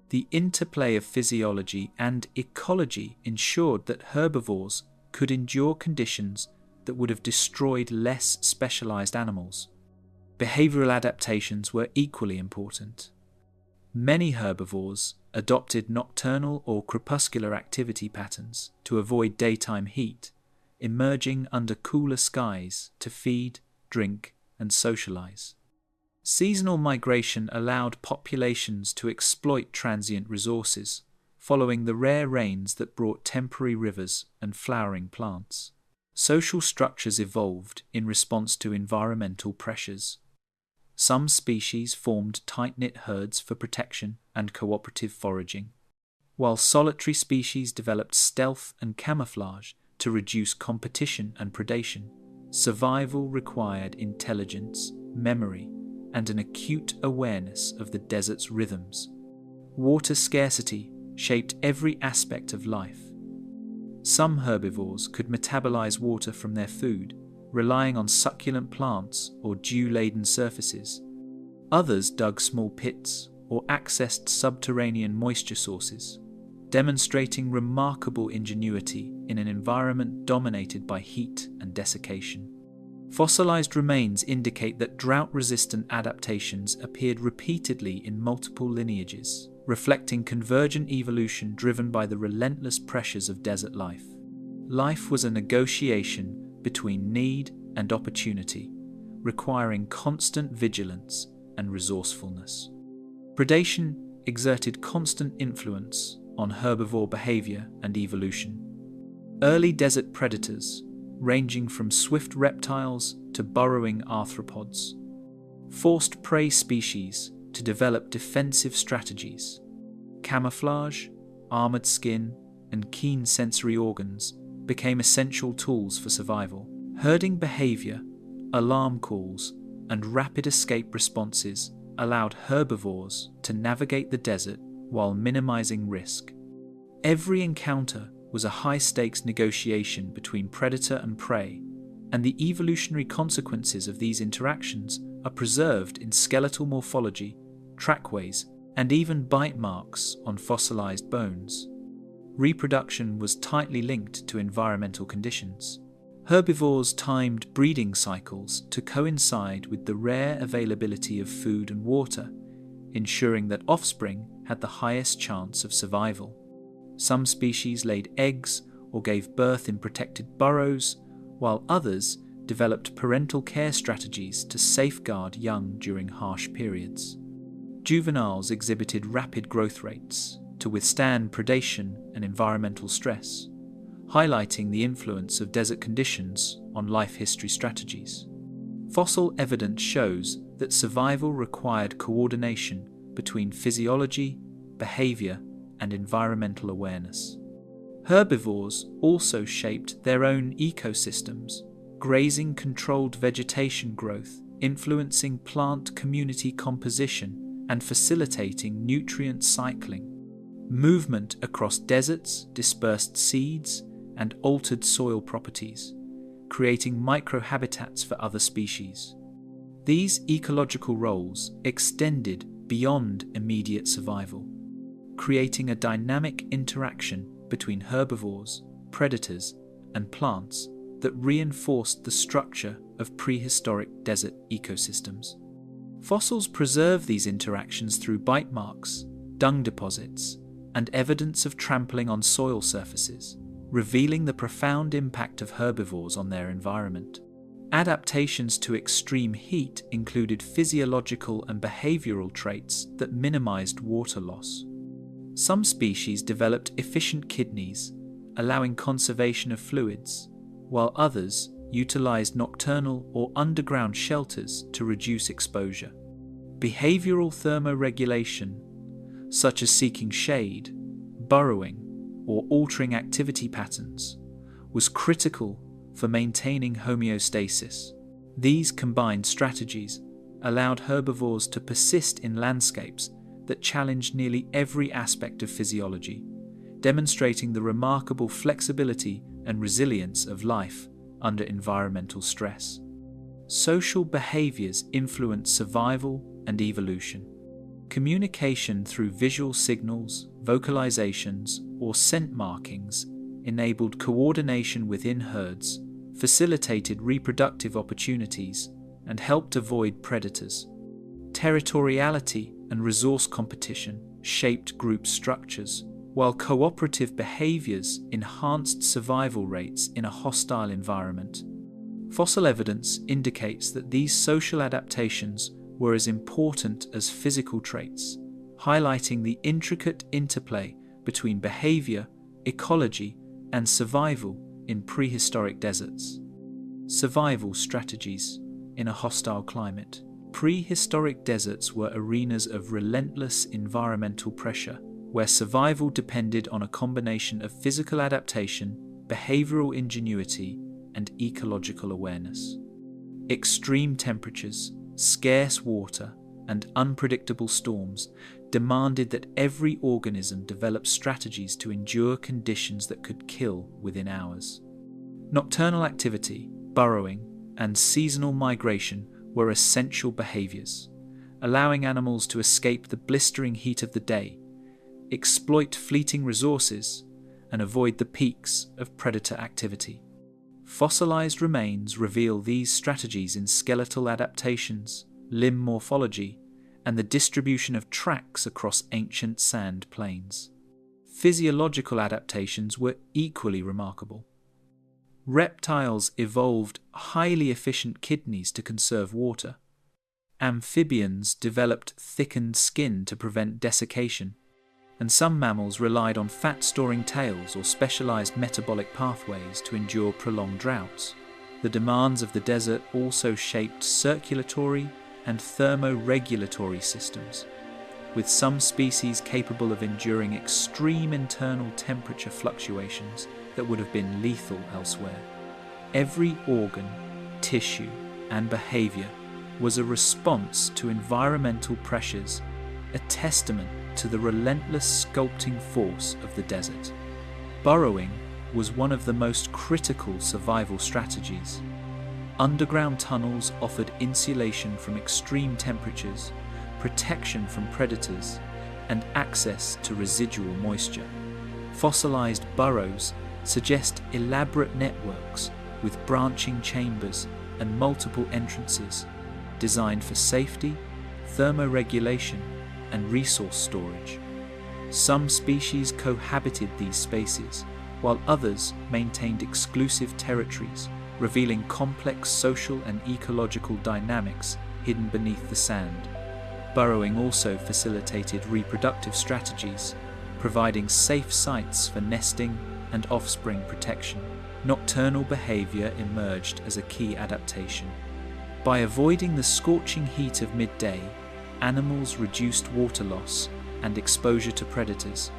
The interplay of physiology and ecology ensured that herbivores could endure conditions that would have destroyed less specialized animals. Behavioral adaptations were equally important. Many herbivores adopted nocturnal or crepuscular activity patterns to avoid daytime heat, emerging under cooler skies to feed, drink, and socialize. Seasonal migration allowed populations to exploit transient resources, following the rare rains that brought temporary rivers and flowering plants. Social structures evolved in response to environmental pressures. Some species formed tight-knit herds for protection and cooperative foraging, while solitary species developed stealth and camouflage to reduce competition and predation. Survival required intelligence, memory, and an acute awareness of the desert's rhythms. Water scarcity shaped every aspect of life. Some herbivores could metabolize water from their food, relying on succulent plants or dew-laden surfaces. Others dug small pits or accessed subterranean moisture sources, demonstrating remarkable ingenuity in an environment dominated by heat and desiccation. Fossilized remains indicate that drought-resistant adaptations appeared repeatedly in multiple lineages, reflecting convergent evolution driven by the relentless pressures of desert life. Life was a negotiation between need and opportunity, requiring constant vigilance and resourcefulness. Predation exerted constant influence on herbivore behavior and evolution. Early desert predators, ranging from swift reptiles to burrowing arthropods, forced prey species to develop defensive strategies. Camouflage, armored skin, and keen sensory organs became essential tools for survival. Herding behavior, alarm calls, and rapid escape responses allowed herbivores to navigate the desert while minimizing risk. Every encounter was a high-stakes negotiation between predator and prey, and the evolutionary consequences of these interactions are preserved in skeletal morphology, trackways, and even bite marks on fossilized bones. Reproduction was tightly linked to environmental conditions. Herbivores timed breeding cycles to coincide with the rare availability of food and water, ensuring that offspring had the highest chance of survival. Some species laid eggs or gave birth in protected burrows, while others developed parental care strategies to safeguard young during harsh periods. Juveniles exhibited rapid growth rates to withstand predation and environmental stress, highlighting the influence of desert conditions on life history strategies. Fossil evidence shows that survival required coordination between physiology, behavior, and environmental awareness. Herbivores also shaped their own ecosystems. Grazing controlled vegetation growth, influencing plant community composition and facilitating nutrient cycling. Movement across deserts dispersed seeds and altered soil properties, creating microhabitats for other species. These ecological roles extended beyond immediate survival, creating a dynamic interaction between herbivores, predators, and plants that reinforced the structure of prehistoric desert ecosystems. Fossils preserve these interactions through bite marks, dung deposits, and evidence of trampling on soil surfaces, revealing the profound impact of herbivores on their environment. Adaptations to extreme heat included physiological and behavioral traits that minimized water loss. Some species developed efficient kidneys, allowing conservation of fluids, while others utilized nocturnal or underground shelters to reduce exposure. Behavioral thermoregulation, such as seeking shade, burrowing, or altering activity patterns, was critical for maintaining homeostasis. These combined strategies allowed herbivores to persist in landscapes that challenged nearly every aspect of physiology, demonstrating the remarkable flexibility and resilience of life under environmental stress. Social behaviors influence survival and evolution. Communication through visual signals, vocalizations, or scent markings enabled coordination within herds, facilitated reproductive opportunities, and helped avoid predators. Territoriality and resource competition shaped group structures, while cooperative behaviors enhanced survival rates in a hostile environment. Fossil evidence indicates that these social adaptations were as important as physical traits, highlighting the intricate interplay between behavior, ecology, and survival in prehistoric deserts. Survival strategies in a hostile climate. Prehistoric deserts were arenas of relentless environmental pressure, where survival depended on a combination of physical adaptation, behavioral ingenuity, and ecological awareness. Extreme temperatures, scarce water, and unpredictable storms demanded that every organism develop strategies to endure conditions that could kill within hours. Nocturnal activity, burrowing, and seasonal migration were essential behaviors, allowing animals to escape the blistering heat of the day, exploit fleeting resources, and avoid the peaks of predator activity. Fossilized remains reveal these strategies in skeletal adaptations, limb morphology, and the distribution of tracks across ancient sand plains. Physiological adaptations were equally remarkable. Reptiles evolved highly efficient kidneys to conserve water. Amphibians developed thickened skin to prevent desiccation, and some mammals relied on fat-storing tails or specialized metabolic pathways to endure prolonged droughts. The demands of the desert also shaped circulatory and thermoregulatory systems, with some species capable of enduring extreme internal temperature fluctuations that would have been lethal elsewhere. Every organ, tissue, and behavior was a response to environmental pressures, a testament to the relentless sculpting force of the desert. Burrowing was one of the most critical survival strategies. Underground tunnels offered insulation from extreme temperatures, protection from predators, and access to residual moisture. Fossilized burrows suggest elaborate networks with branching chambers and multiple entrances, designed for safety, thermoregulation, and resource storage. Some species cohabited these spaces, while others maintained exclusive territories, revealing complex social and ecological dynamics hidden beneath the sand. Burrowing also facilitated reproductive strategies, providing safe sites for nesting and offspring protection. Nocturnal behavior emerged as a key adaptation. By avoiding the scorching heat of midday, animals reduced water loss and exposure to predators,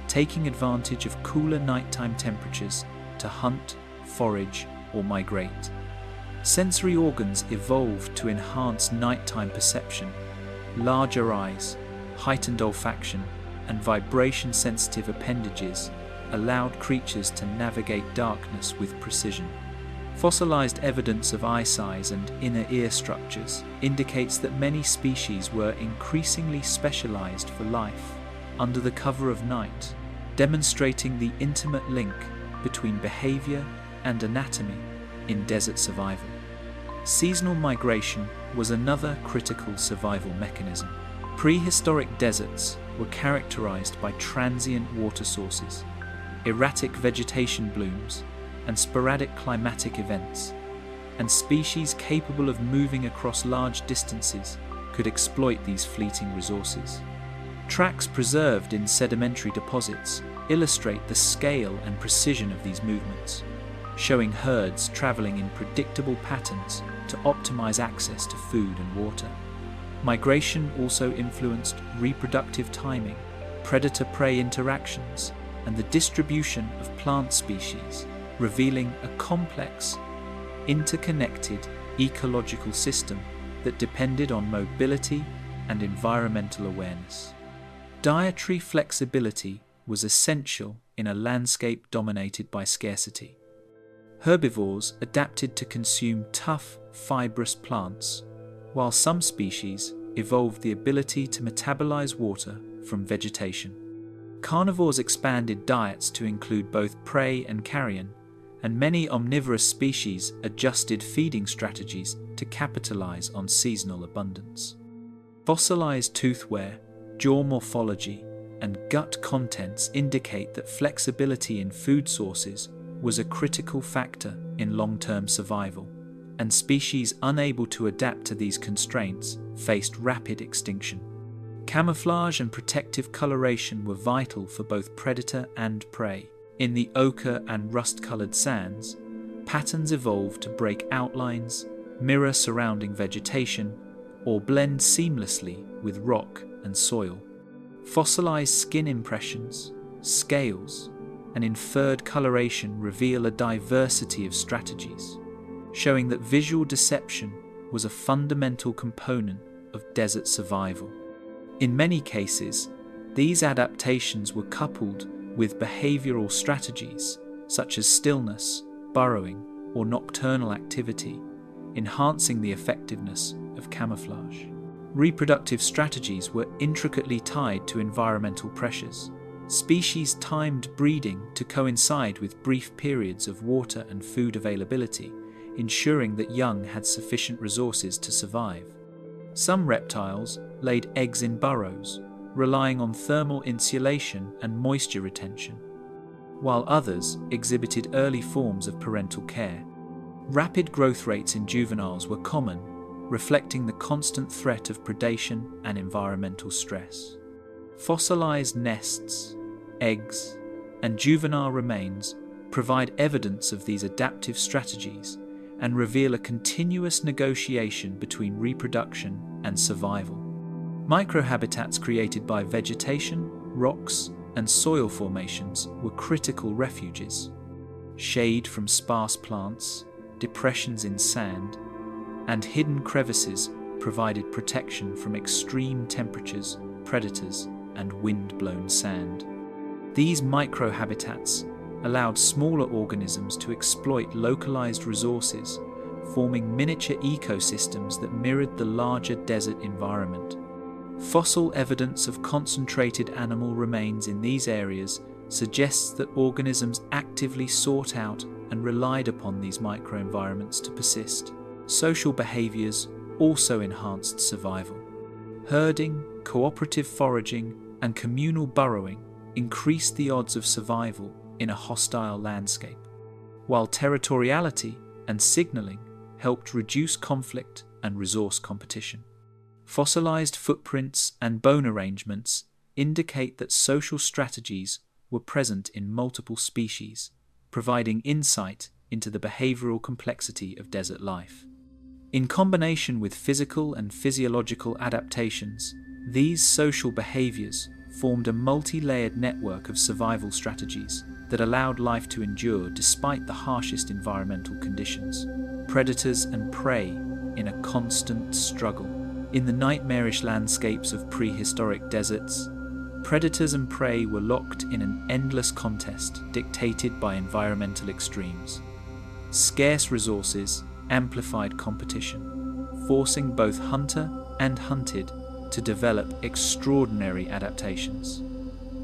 taking advantage of cooler nighttime temperatures to hunt, forage, or migrate. Sensory organs evolved to enhance nighttime perception. Larger eyes, heightened olfaction, and vibration-sensitive appendages allowed creatures to navigate darkness with precision. Fossilized evidence of eye size and inner ear structures indicates that many species were increasingly specialized for life under the cover of night, demonstrating the intimate link between behavior and anatomy in desert survival. Seasonal migration was another critical survival mechanism. Prehistoric deserts were characterized by transient water sources, erratic vegetation blooms, and sporadic climatic events, and species capable of moving across large distances could exploit these fleeting resources. Tracks preserved in sedimentary deposits illustrate the scale and precision of these movements, showing herds traveling in predictable patterns to optimize access to food and water. Migration also influenced reproductive timing, predator-prey interactions, and the distribution of plant species, revealing a complex, interconnected ecological system that depended on mobility and environmental awareness. Dietary flexibility was essential in a landscape dominated by scarcity. Herbivores adapted to consume tough, fibrous plants, while some species evolved the ability to metabolize water from vegetation. Carnivores expanded diets to include both prey and carrion, and many omnivorous species adjusted feeding strategies to capitalize on seasonal abundance. Fossilized tooth wear, jaw morphology, and gut contents indicate that flexibility in food sources was a critical factor in long-term survival, and species unable to adapt to these constraints faced rapid extinction. Camouflage and protective coloration were vital for both predator and prey. In the ochre and rust-colored sands, patterns evolved to break outlines, mirror surrounding vegetation, or blend seamlessly with rock and soil. Fossilized skin impressions, scales, and inferred coloration reveal a diversity of strategies, showing that visual deception was a fundamental component of desert survival. In many cases, these adaptations were coupled with behavioral strategies such as stillness, burrowing, or nocturnal activity, enhancing the effectiveness of camouflage. Reproductive strategies were intricately tied to environmental pressures. Species timed breeding to coincide with brief periods of water and food availability, ensuring that young had sufficient resources to survive. Some reptiles laid eggs in burrows, relying on thermal insulation and moisture retention, while others exhibited early forms of parental care. Rapid growth rates in juveniles were common, reflecting the constant threat of predation and environmental stress. Fossilized nests, eggs, and juvenile remains provide evidence of these adaptive strategies and reveal a continuous negotiation between reproduction and survival. Microhabitats created by vegetation, rocks, and soil formations were critical refuges. Shade from sparse plants, depressions in sand, and hidden crevices provided protection from extreme temperatures, predators, and wind-blown sand. These microhabitats allowed smaller organisms to exploit localized resources, forming miniature ecosystems that mirrored the larger desert environment. Fossil evidence of concentrated animal remains in these areas suggests that organisms actively sought out and relied upon these microenvironments to persist. Social behaviors also enhanced survival. Herding, cooperative foraging, and communal burrowing increased the odds of survival in a hostile landscape, while territoriality and signaling helped reduce conflict and resource competition. Fossilized footprints and bone arrangements indicate that social strategies were present in multiple species, providing insight into the behavioral complexity of desert life. In combination with physical and physiological adaptations, these social behaviors formed a multi-layered network of survival strategies that allowed life to endure despite the harshest environmental conditions. Predators and prey in a constant struggle. In the nightmarish landscapes of prehistoric deserts, predators and prey were locked in an endless contest dictated by environmental extremes. Scarce resources amplified competition, forcing both hunter and hunted to develop extraordinary adaptations.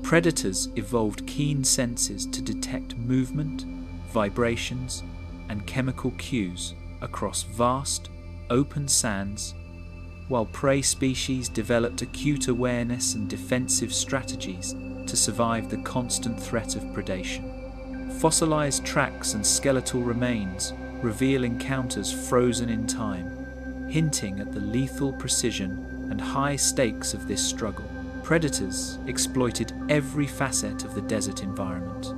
Predators evolved keen senses to detect movement, vibrations, and chemical cues across vast, open sands, while prey species developed acute awareness and defensive strategies to survive the constant threat of predation. Fossilized tracks and skeletal remains reveal encounters frozen in time, hinting at the lethal precision and high stakes of this struggle. Predators exploited every facet of the desert environment.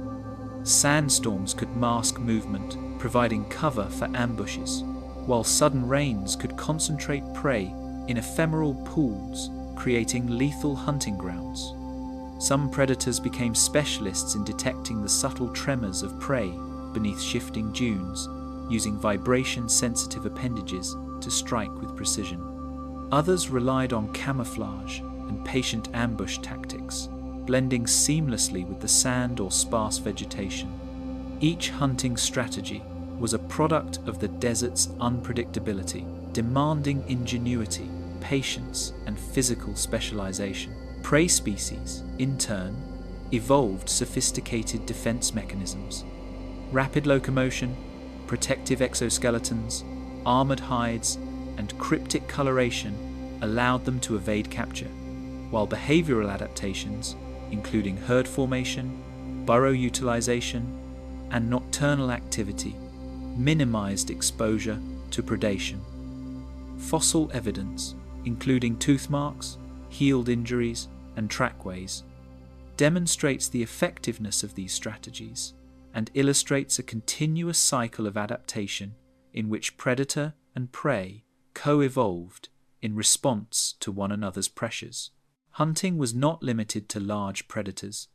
Sandstorms could mask movement, providing cover for ambushes, while sudden rains could concentrate prey in ephemeral pools, creating lethal hunting grounds. Some predators became specialists in detecting the subtle tremors of prey beneath shifting dunes, using vibration-sensitive appendages to strike with precision. Others relied on camouflage and patient ambush tactics, blending seamlessly with the sand or sparse vegetation. Each hunting strategy was a product of the desert's unpredictability, demanding ingenuity, patience, and physical specialization. Prey species, in turn, evolved sophisticated defense mechanisms. Rapid locomotion, protective exoskeletons, armored hides, and cryptic coloration allowed them to evade capture, while behavioral adaptations, including herd formation, burrow utilization, and nocturnal activity, minimized exposure to predation. Fossil evidence, including tooth marks, healed injuries, and trackways, demonstrates the effectiveness of these strategies and illustrates a continuous cycle of adaptation in which predator and prey co-evolved in response to one another's pressures. Hunting was not limited to large predators.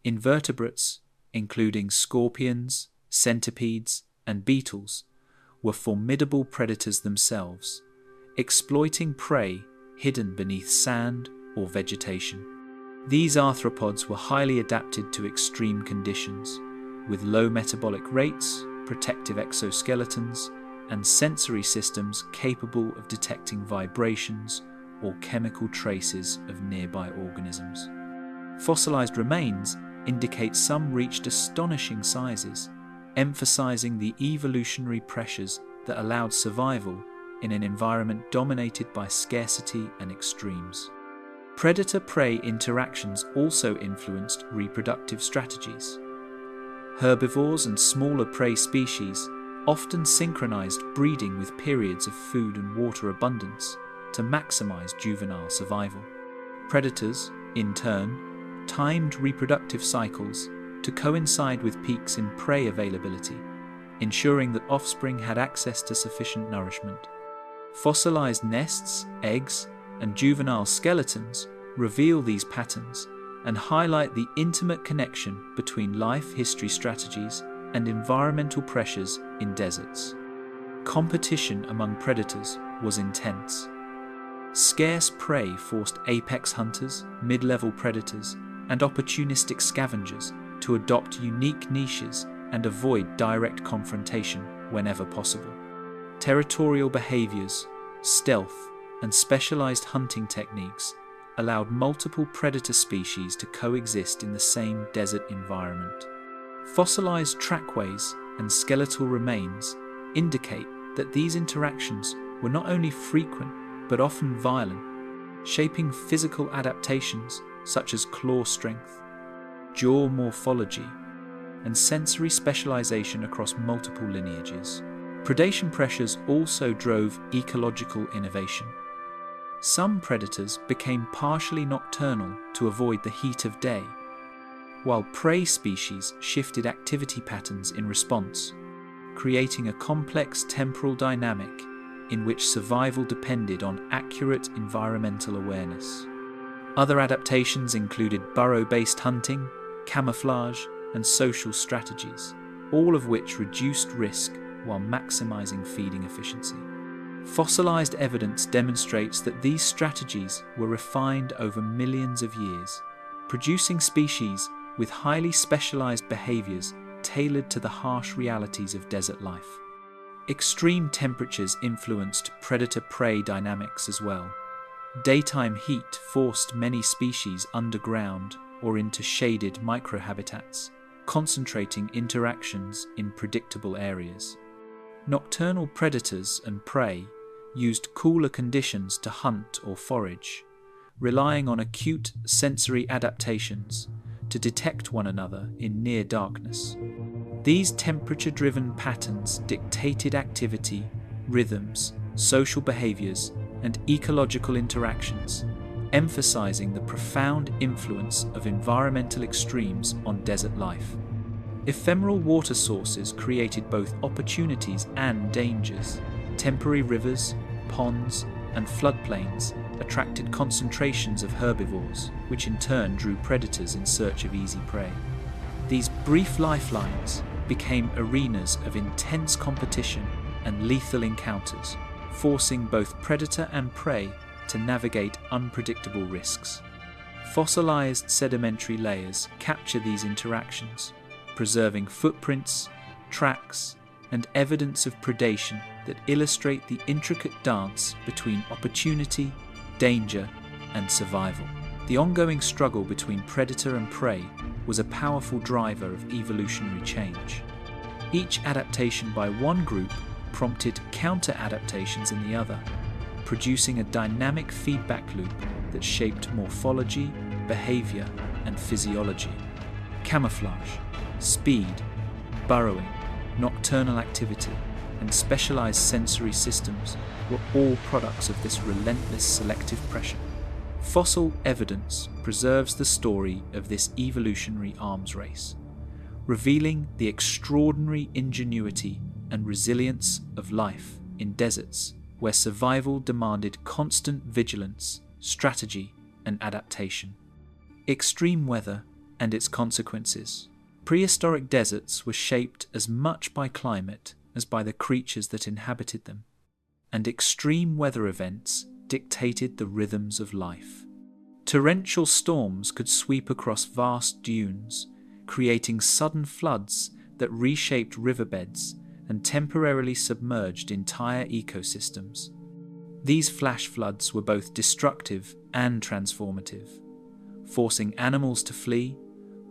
Invertebrates, including scorpions, centipedes, and beetles, were formidable predators themselves, exploiting prey hidden beneath sand or vegetation. These arthropods were highly adapted to extreme conditions, with low metabolic rates, protective exoskeletons, and sensory systems capable of detecting vibrations or chemical traces of nearby organisms. Fossilized remains indicate some reached astonishing sizes, emphasizing the evolutionary pressures that allowed survival in an environment dominated by scarcity and extremes. Predator-prey interactions also influenced reproductive strategies. Herbivores and smaller prey species often synchronized breeding with periods of food and water abundance to maximize juvenile survival. Predators, in turn, timed reproductive cycles to coincide with peaks in prey availability, ensuring that offspring had access to sufficient nourishment. Fossilized nests, eggs, and juvenile skeletons reveal these patterns and highlight the intimate connection between life history strategies and environmental pressures in deserts. Competition among predators was intense. Scarce prey forced apex hunters, mid-level predators, and opportunistic scavengers to adopt unique niches and avoid direct confrontation whenever possible. Territorial behaviors, stealth, and specialized hunting techniques allowed multiple predator species to coexist in the same desert environment. Fossilized trackways and skeletal remains indicate that these interactions were not only frequent but often violent, shaping physical adaptations such as claw strength, jaw morphology, and sensory specialization across multiple lineages. Predation pressures also drove ecological innovation. Some predators became partially nocturnal to avoid the heat of day, while prey species shifted activity patterns in response, creating a complex temporal dynamic in which survival depended on accurate environmental awareness. Other adaptations included burrow-based hunting, camouflage, and social strategies, all of which reduced risk while maximizing feeding efficiency. Fossilized evidence demonstrates that these strategies were refined over millions of years, producing species with highly specialized behaviors tailored to the harsh realities of desert life. Extreme temperatures influenced predator-prey dynamics as well. Daytime heat forced many species underground or into shaded microhabitats, concentrating interactions in predictable areas. Nocturnal predators and prey used cooler conditions to hunt or forage, relying on acute sensory adaptations to detect one another in near darkness. These temperature-driven patterns dictated activity, rhythms, social behaviors, and ecological interactions, emphasizing the profound influence of environmental extremes on desert life. Ephemeral water sources created both opportunities and dangers. Temporary rivers, ponds, and floodplains attracted concentrations of herbivores, which in turn drew predators in search of easy prey. These brief lifelines became arenas of intense competition and lethal encounters, forcing both predator and prey to navigate unpredictable risks. Fossilized sedimentary layers capture these interactions, preserving footprints, tracks, and evidence of predation that illustrate the intricate dance between opportunity, danger, and survival. The ongoing struggle between predator and prey was a powerful driver of evolutionary change. Each adaptation by one group prompted counter-adaptations in the other, producing a dynamic feedback loop that shaped morphology, behavior, and physiology. Camouflage, speed, burrowing, nocturnal activity, and specialized sensory systems were all products of this relentless selective pressure. Fossil evidence preserves the story of this evolutionary arms race, revealing the extraordinary ingenuity and resilience of life in deserts where survival demanded constant vigilance, strategy, and adaptation. Extreme weather and its consequences. Prehistoric deserts were shaped as much by climate as by the creatures that inhabited them, and extreme weather events dictated the rhythms of life. Torrential storms could sweep across vast dunes, creating sudden floods that reshaped riverbeds and temporarily submerged entire ecosystems. These flash floods were both destructive and transformative, forcing animals to flee,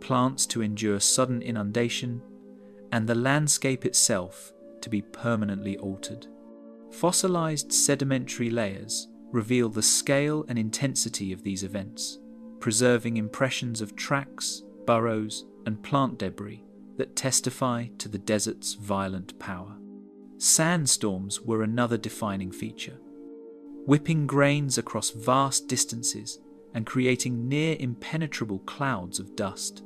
plants to endure sudden inundation, and the landscape itself to be permanently altered. Fossilized sedimentary layers reveal the scale and intensity of these events, preserving impressions of tracks, burrows, and plant debris that testify to the desert's violent power. Sandstorms were another defining feature, whipping grains across vast distances and creating near impenetrable clouds of dust.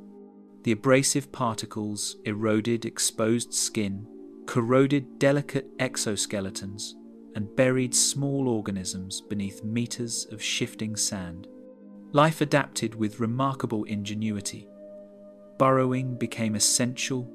The abrasive particles eroded exposed skin, corroded delicate exoskeletons, and buried small organisms beneath meters of shifting sand. Life adapted with remarkable ingenuity. Burrowing became essential,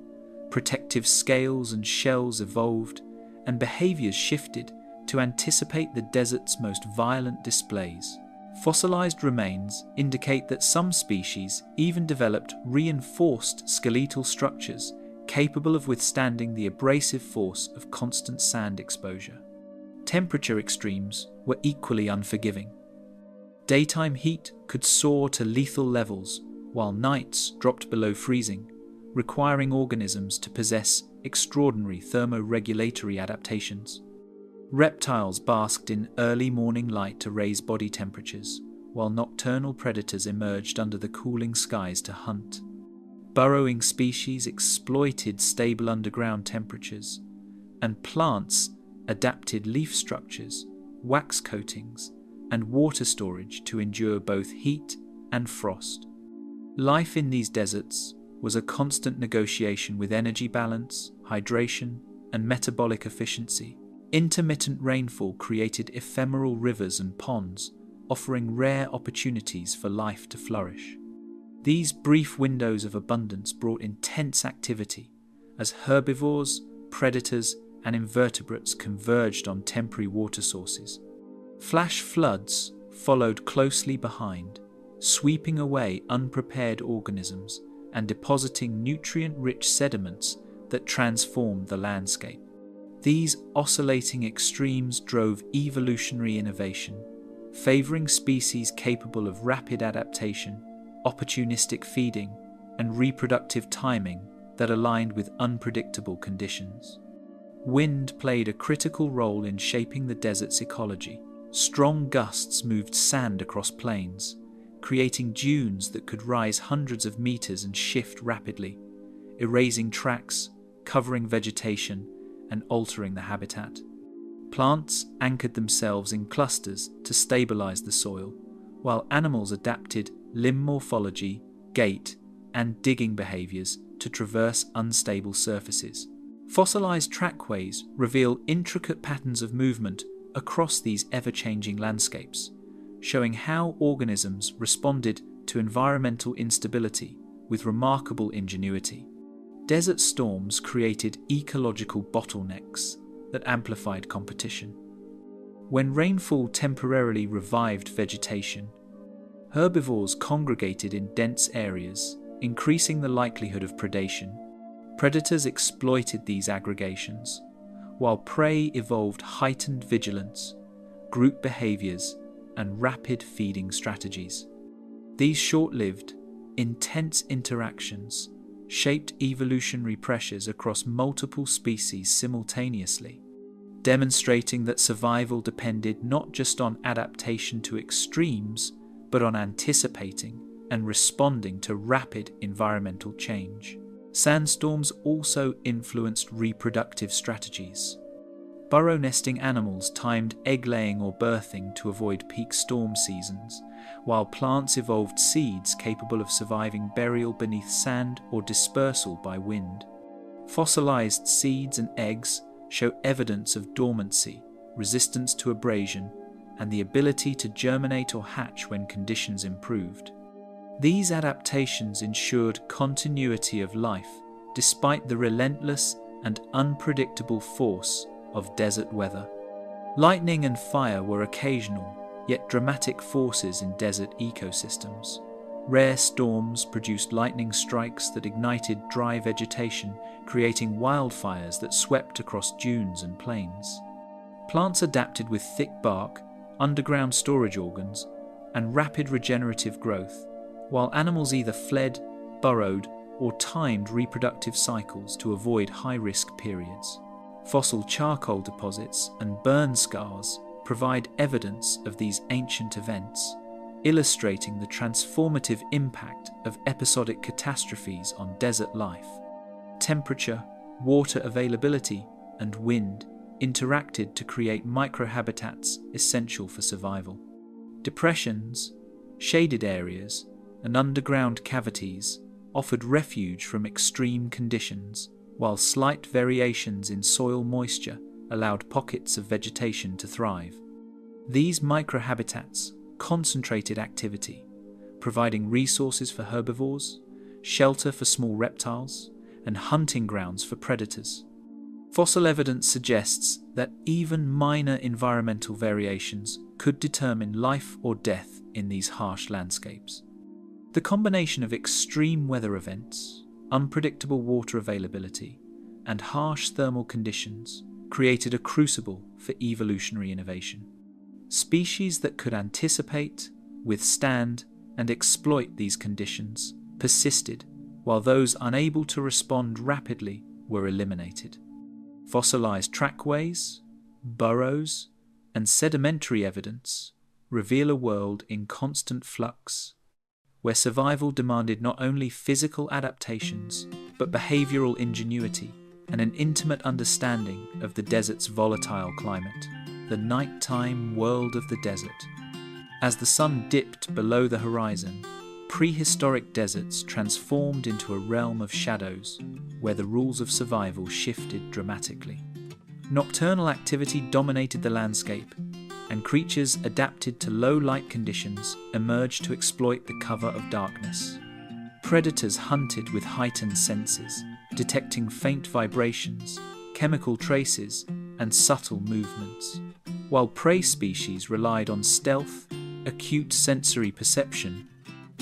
protective scales and shells evolved, and behaviors shifted to anticipate the desert's most violent displays. Fossilized remains indicate that some species even developed reinforced skeletal structures capable of withstanding the abrasive force of constant sand exposure. Temperature extremes were equally unforgiving. Daytime heat could soar to lethal levels, while nights dropped below freezing, requiring organisms to possess extraordinary thermoregulatory adaptations. Reptiles basked in early morning light to raise body temperatures, while nocturnal predators emerged under the cooling skies to hunt. Burrowing species exploited stable underground temperatures, and plants adapted leaf structures, wax coatings, and water storage to endure both heat and frost. Life in these deserts was a constant negotiation with energy balance, hydration, and metabolic efficiency. Intermittent rainfall created ephemeral rivers and ponds, offering rare opportunities for life to flourish. These brief windows of abundance brought intense activity as herbivores, predators, and invertebrates converged on temporary water sources. Flash floods followed closely behind, sweeping away unprepared organisms and depositing nutrient-rich sediments that transformed the landscape. These oscillating extremes drove evolutionary innovation, favoring species capable of rapid adaptation, opportunistic feeding, and reproductive timing that aligned with unpredictable conditions. Wind played a critical role in shaping the desert's ecology. Strong gusts moved sand across plains, creating dunes that could rise hundreds of meters and shift rapidly, erasing tracks, covering vegetation, and altering the habitat. Plants anchored themselves in clusters to stabilize the soil, while animals adapted limb morphology, gait, and digging behaviors to traverse unstable surfaces. Fossilized trackways reveal intricate patterns of movement across these ever-changing landscapes, showing how organisms responded to environmental instability with remarkable ingenuity. Desert storms created ecological bottlenecks that amplified competition. When rainfall temporarily revived vegetation, herbivores congregated in dense areas, increasing the likelihood of predation. Predators exploited these aggregations, while prey evolved heightened vigilance, group behaviors, and rapid feeding strategies. These short-lived, intense interactions shaped evolutionary pressures across multiple species simultaneously, demonstrating that survival depended not just on adaptation to extremes, but on anticipating and responding to rapid environmental change. Sandstorms also influenced reproductive strategies. Burrow-nesting animals timed egg-laying or birthing to avoid peak storm seasons, while plants evolved seeds capable of surviving burial beneath sand or dispersal by wind. Fossilized seeds and eggs show evidence of dormancy, resistance to abrasion, and the ability to germinate or hatch when conditions improved. These adaptations ensured continuity of life despite the relentless and unpredictable force of desert weather. Lightning and fire were occasional, yet dramatic forces in desert ecosystems. Rare storms produced lightning strikes that ignited dry vegetation, creating wildfires that swept across dunes and plains. Plants adapted with thick bark, underground storage organs, and rapid regenerative growth, while animals either fled, burrowed, or timed reproductive cycles to avoid high-risk periods. Fossil charcoal deposits and burn scars provide evidence of these ancient events, illustrating the transformative impact of episodic catastrophes on desert life. Temperature, water availability, and wind interacted to create microhabitats essential for survival. Depressions, shaded areas, and underground cavities offered refuge from extreme conditions, while slight variations in soil moisture allowed pockets of vegetation to thrive. These microhabitats concentrated activity, providing resources for herbivores, shelter for small reptiles, and hunting grounds for predators. Fossil evidence suggests that even minor environmental variations could determine life or death in these harsh landscapes. The combination of extreme weather events, unpredictable water availability, and harsh thermal conditions created a crucible for evolutionary innovation. Species that could anticipate, withstand, and exploit these conditions persisted, while those unable to respond rapidly were eliminated. Fossilized trackways, burrows, and sedimentary evidence reveal a world in constant flux, where survival demanded not only physical adaptations, but behavioral ingenuity and an intimate understanding of the desert's volatile climate, the nighttime world of the desert. As the sun dipped below the horizon, prehistoric deserts transformed into a realm of shadows where the rules of survival shifted dramatically. Nocturnal activity dominated the landscape, and creatures adapted to low light conditions emerged to exploit the cover of darkness. Predators hunted with heightened senses, detecting faint vibrations, chemical traces, and subtle movements, while prey species relied on stealth, acute sensory perception,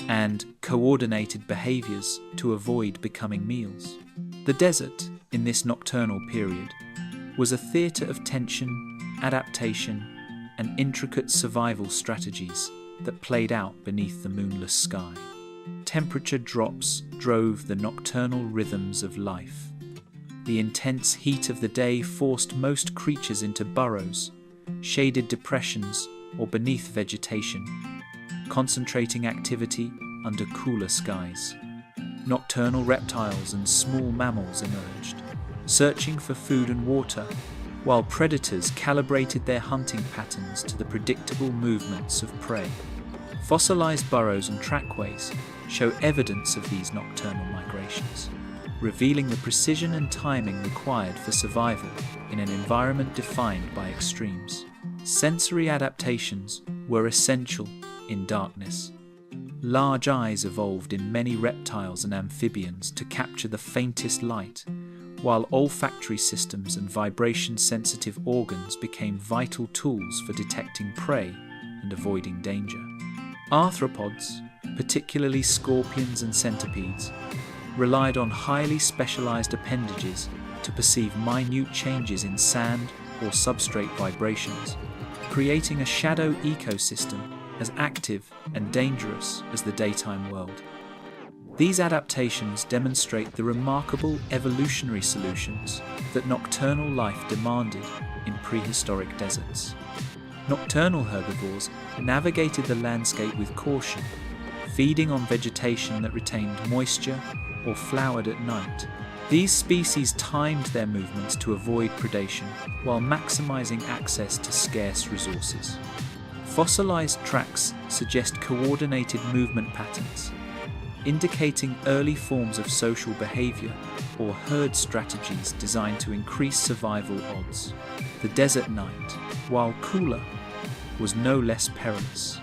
and coordinated behaviors to avoid becoming meals. The desert, in this nocturnal period, was a theatre of tension, adaptation, and intricate survival strategies that played out beneath the moonless sky. Temperature drops drove the nocturnal rhythms of life. The intense heat of the day forced most creatures into burrows, shaded depressions, or beneath vegetation, concentrating activity under cooler skies. Nocturnal reptiles and small mammals emerged, searching for food and water, while predators calibrated their hunting patterns to the predictable movements of prey. Fossilized burrows and trackways show evidence of these nocturnal migrations, revealing the precision and timing required for survival in an environment defined by extremes. Sensory adaptations were essential in darkness. Large eyes evolved in many reptiles and amphibians to capture the faintest light, while olfactory systems and vibration-sensitive organs became vital tools for detecting prey and avoiding danger. Arthropods, particularly scorpions and centipedes, relied on highly specialized appendages to perceive minute changes in sand or substrate vibrations, creating a shadow ecosystem as active and dangerous as the daytime world. These adaptations demonstrate the remarkable evolutionary solutions that nocturnal life demanded in prehistoric deserts. Nocturnal herbivores navigated the landscape with caution, feeding on vegetation that retained moisture or flowered at night. These species timed their movements to avoid predation while maximizing access to scarce resources. Fossilized tracks suggest coordinated movement patterns, indicating early forms of social behavior or herd strategies designed to increase survival odds. The desert night, while cooler, was no less perilous,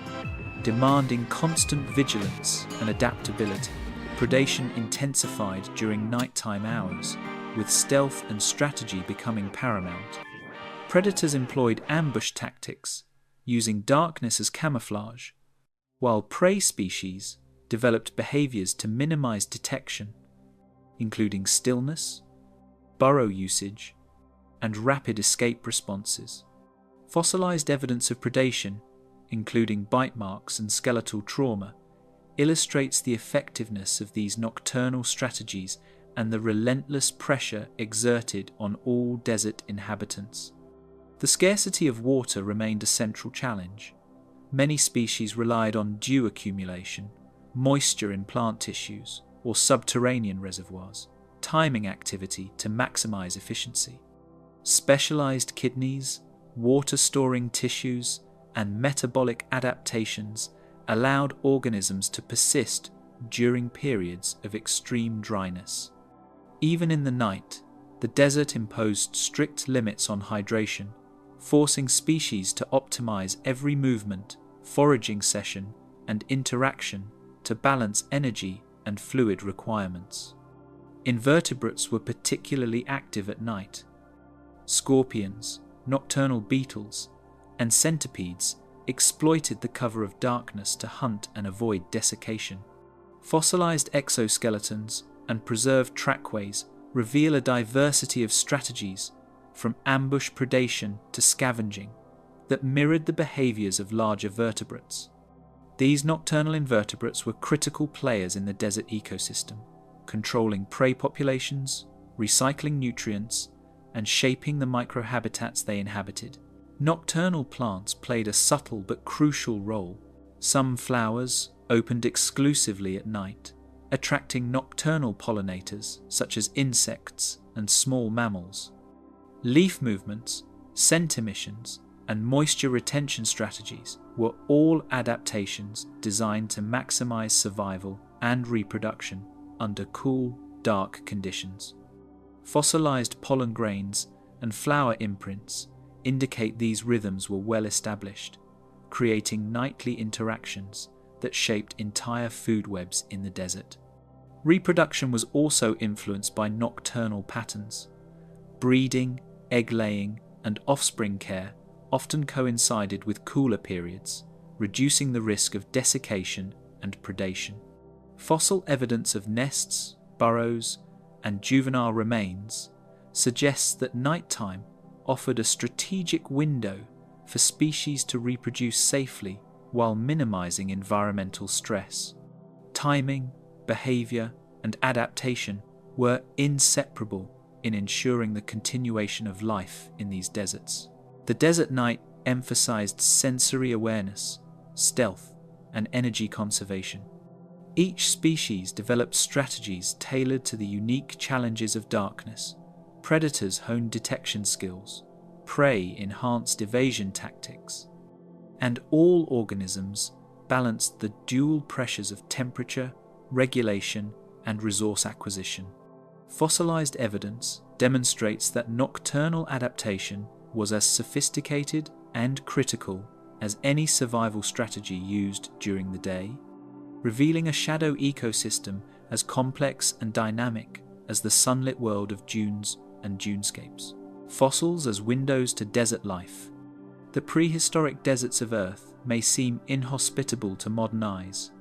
demanding constant vigilance and adaptability. Predation intensified during nighttime hours, with stealth and strategy becoming paramount. Predators employed ambush tactics, using darkness as camouflage, while prey species developed behaviors to minimize detection, including stillness, burrow usage, and rapid escape responses. Fossilized evidence of predation, including bite marks and skeletal trauma, illustrates the effectiveness of these nocturnal strategies and the relentless pressure exerted on all desert inhabitants. The scarcity of water remained a central challenge. Many species relied on dew accumulation, moisture in plant tissues, or subterranean reservoirs, timing activity to maximize efficiency. Specialized kidneys, water-storing tissues, and metabolic adaptations allowed organisms to persist during periods of extreme dryness. Even in the night, the desert imposed strict limits on hydration, forcing species to optimize every movement, foraging session, and interaction to balance energy and fluid requirements. Invertebrates were particularly active at night. Scorpions, nocturnal beetles, and centipedes exploited the cover of darkness to hunt and avoid desiccation. Fossilized exoskeletons and preserved trackways reveal a diversity of strategies, from ambush predation to scavenging, that mirrored the behaviors of larger vertebrates. These nocturnal invertebrates were critical players in the desert ecosystem, controlling prey populations, recycling nutrients, and shaping the microhabitats they inhabited. Nocturnal plants played a subtle but crucial role. Some flowers opened exclusively at night, attracting nocturnal pollinators such as insects and small mammals. Leaf movements, scent emissions, and moisture retention strategies were all adaptations designed to maximize survival and reproduction under cool, dark conditions. Fossilized pollen grains and flower imprints indicate these rhythms were well established, creating nightly interactions that shaped entire food webs in the desert. Reproduction was also influenced by nocturnal patterns. Breeding, egg-laying, and offspring care often coincided with cooler periods, reducing the risk of desiccation and predation. Fossil evidence of nests, burrows, and juvenile remains suggests that nighttime offered a strategic window for species to reproduce safely while minimizing environmental stress. Timing, behavior, and adaptation were inseparable in ensuring the continuation of life in these deserts. The desert night emphasized sensory awareness, stealth, and energy conservation. Each species developed strategies tailored to the unique challenges of darkness. Predators honed detection skills, prey enhanced evasion tactics, and all organisms balanced the dual pressures of temperature, regulation, and resource acquisition. Fossilized evidence demonstrates that nocturnal adaptation was as sophisticated and critical as any survival strategy used during the day, revealing a shadow ecosystem as complex and dynamic as the sunlit world of dunes and dunescapes. Fossils as windows to desert life. The prehistoric deserts of Earth may seem inhospitable to modern eyes,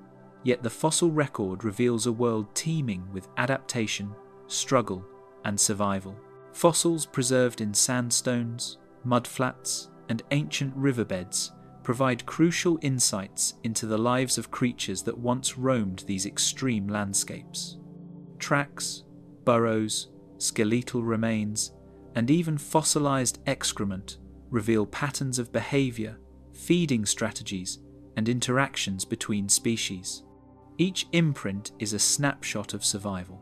yet the fossil record reveals a world teeming with adaptation, struggle, and survival. Fossils preserved in sandstones, mudflats, and ancient riverbeds provide crucial insights into the lives of creatures that once roamed these extreme landscapes. Tracks, burrows, skeletal remains, and even fossilized excrement reveal patterns of behavior, feeding strategies, and interactions between species. Each imprint is a snapshot of survival,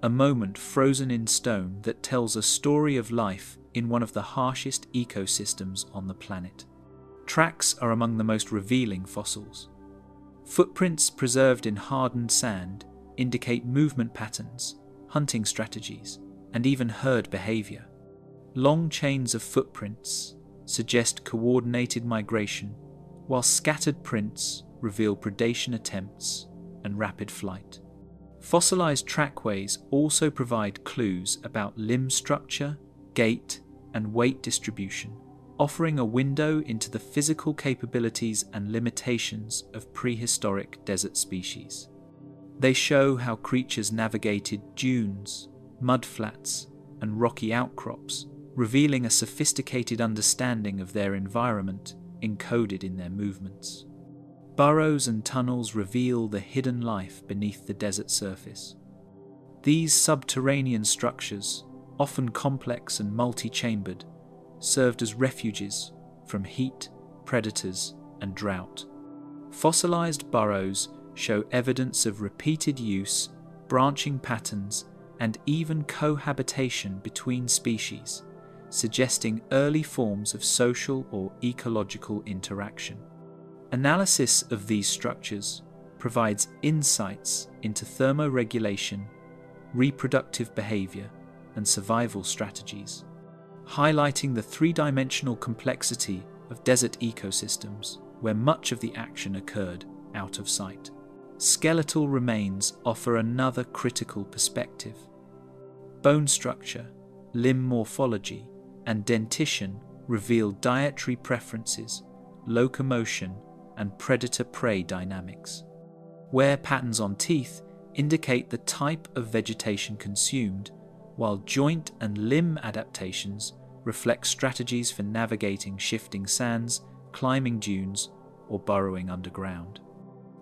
a moment frozen in stone that tells a story of life in one of the harshest ecosystems on the planet. Tracks are among the most revealing fossils. Footprints preserved in hardened sand indicate movement patterns, hunting strategies, and even herd behavior. Long chains of footprints suggest coordinated migration, while scattered prints reveal predation attempts and rapid flight. Fossilized trackways also provide clues about limb structure, gait, and weight distribution, offering a window into the physical capabilities and limitations of prehistoric desert species. They show how creatures navigated dunes, mudflats, and rocky outcrops, revealing a sophisticated understanding of their environment encoded in their movements. Burrows and tunnels reveal the hidden life beneath the desert surface. These subterranean structures, often complex and multi-chambered, served as refuges from heat, predators, and drought. Fossilized burrows show evidence of repeated use, branching patterns, and even cohabitation between species, suggesting early forms of social or ecological interaction. Analysis of these structures provides insights into thermoregulation, reproductive behavior, and survival strategies, highlighting the three-dimensional complexity of desert ecosystems where much of the action occurred out of sight. Skeletal remains offer another critical perspective. Bone structure, limb morphology, and dentition reveal dietary preferences, locomotion, and predator-prey dynamics. Wear patterns on teeth indicate the type of vegetation consumed, while joint and limb adaptations reflect strategies for navigating shifting sands, climbing dunes, or burrowing underground.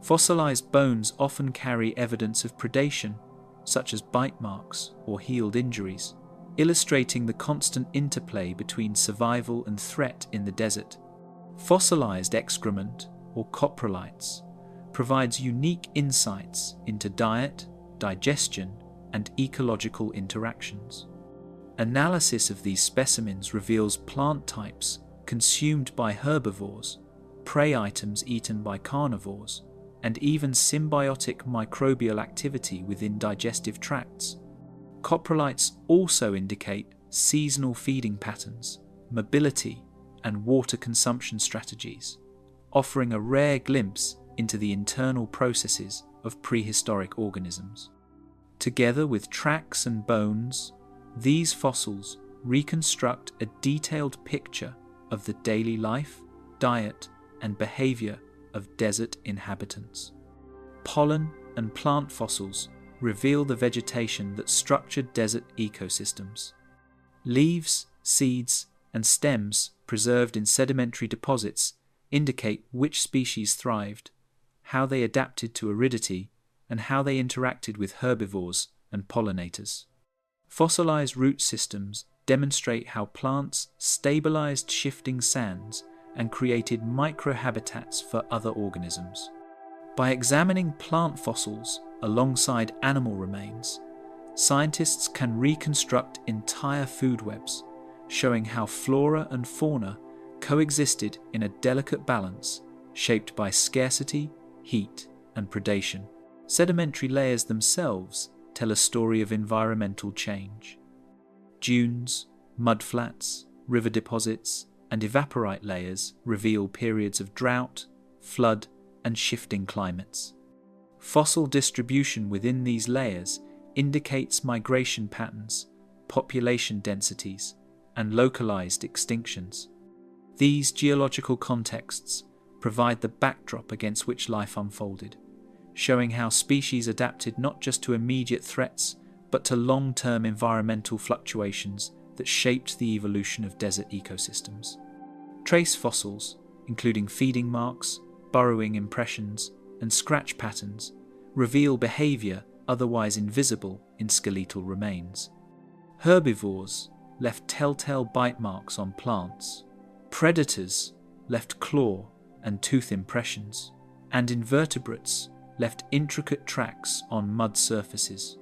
Fossilized bones often carry evidence of predation, such as bite marks or healed injuries, illustrating the constant interplay between survival and threat in the desert. Fossilized excrement, or coprolites, provides unique insights into diet, digestion, and ecological interactions. Analysis of these specimens reveals plant types consumed by herbivores, prey items eaten by carnivores, and even symbiotic microbial activity within digestive tracts. Coprolites also indicate seasonal feeding patterns, mobility, and water consumption strategies, offering a rare glimpse into the internal processes of prehistoric organisms. Together with tracks and bones, these fossils reconstruct a detailed picture of the daily life, diet, and behavior of desert inhabitants. Pollen and plant fossils reveal the vegetation that structured desert ecosystems. Leaves, seeds, and stems preserved in sedimentary deposits indicate which species thrived, how they adapted to aridity, and how they interacted with herbivores and pollinators. Fossilized root systems demonstrate how plants stabilized shifting sands and created microhabitats for other organisms. By examining plant fossils alongside animal remains, scientists can reconstruct entire food webs, showing how flora and fauna coexisted in a delicate balance shaped by scarcity, heat, and predation. Sedimentary layers themselves tell a story of environmental change. Dunes, mudflats, river deposits, and evaporite layers reveal periods of drought, flood, and shifting climates. Fossil distribution within these layers indicates migration patterns, population densities, and localized extinctions. These geological contexts provide the backdrop against which life unfolded, showing how species adapted not just to immediate threats, but to long-term environmental fluctuations that shaped the evolution of desert ecosystems. Trace fossils, including feeding marks, burrowing impressions, and scratch patterns, reveal behavior otherwise invisible in skeletal remains. Herbivores left telltale bite marks on plants. Predators left claw and tooth impressions, and invertebrates left intricate tracks on mud surfaces.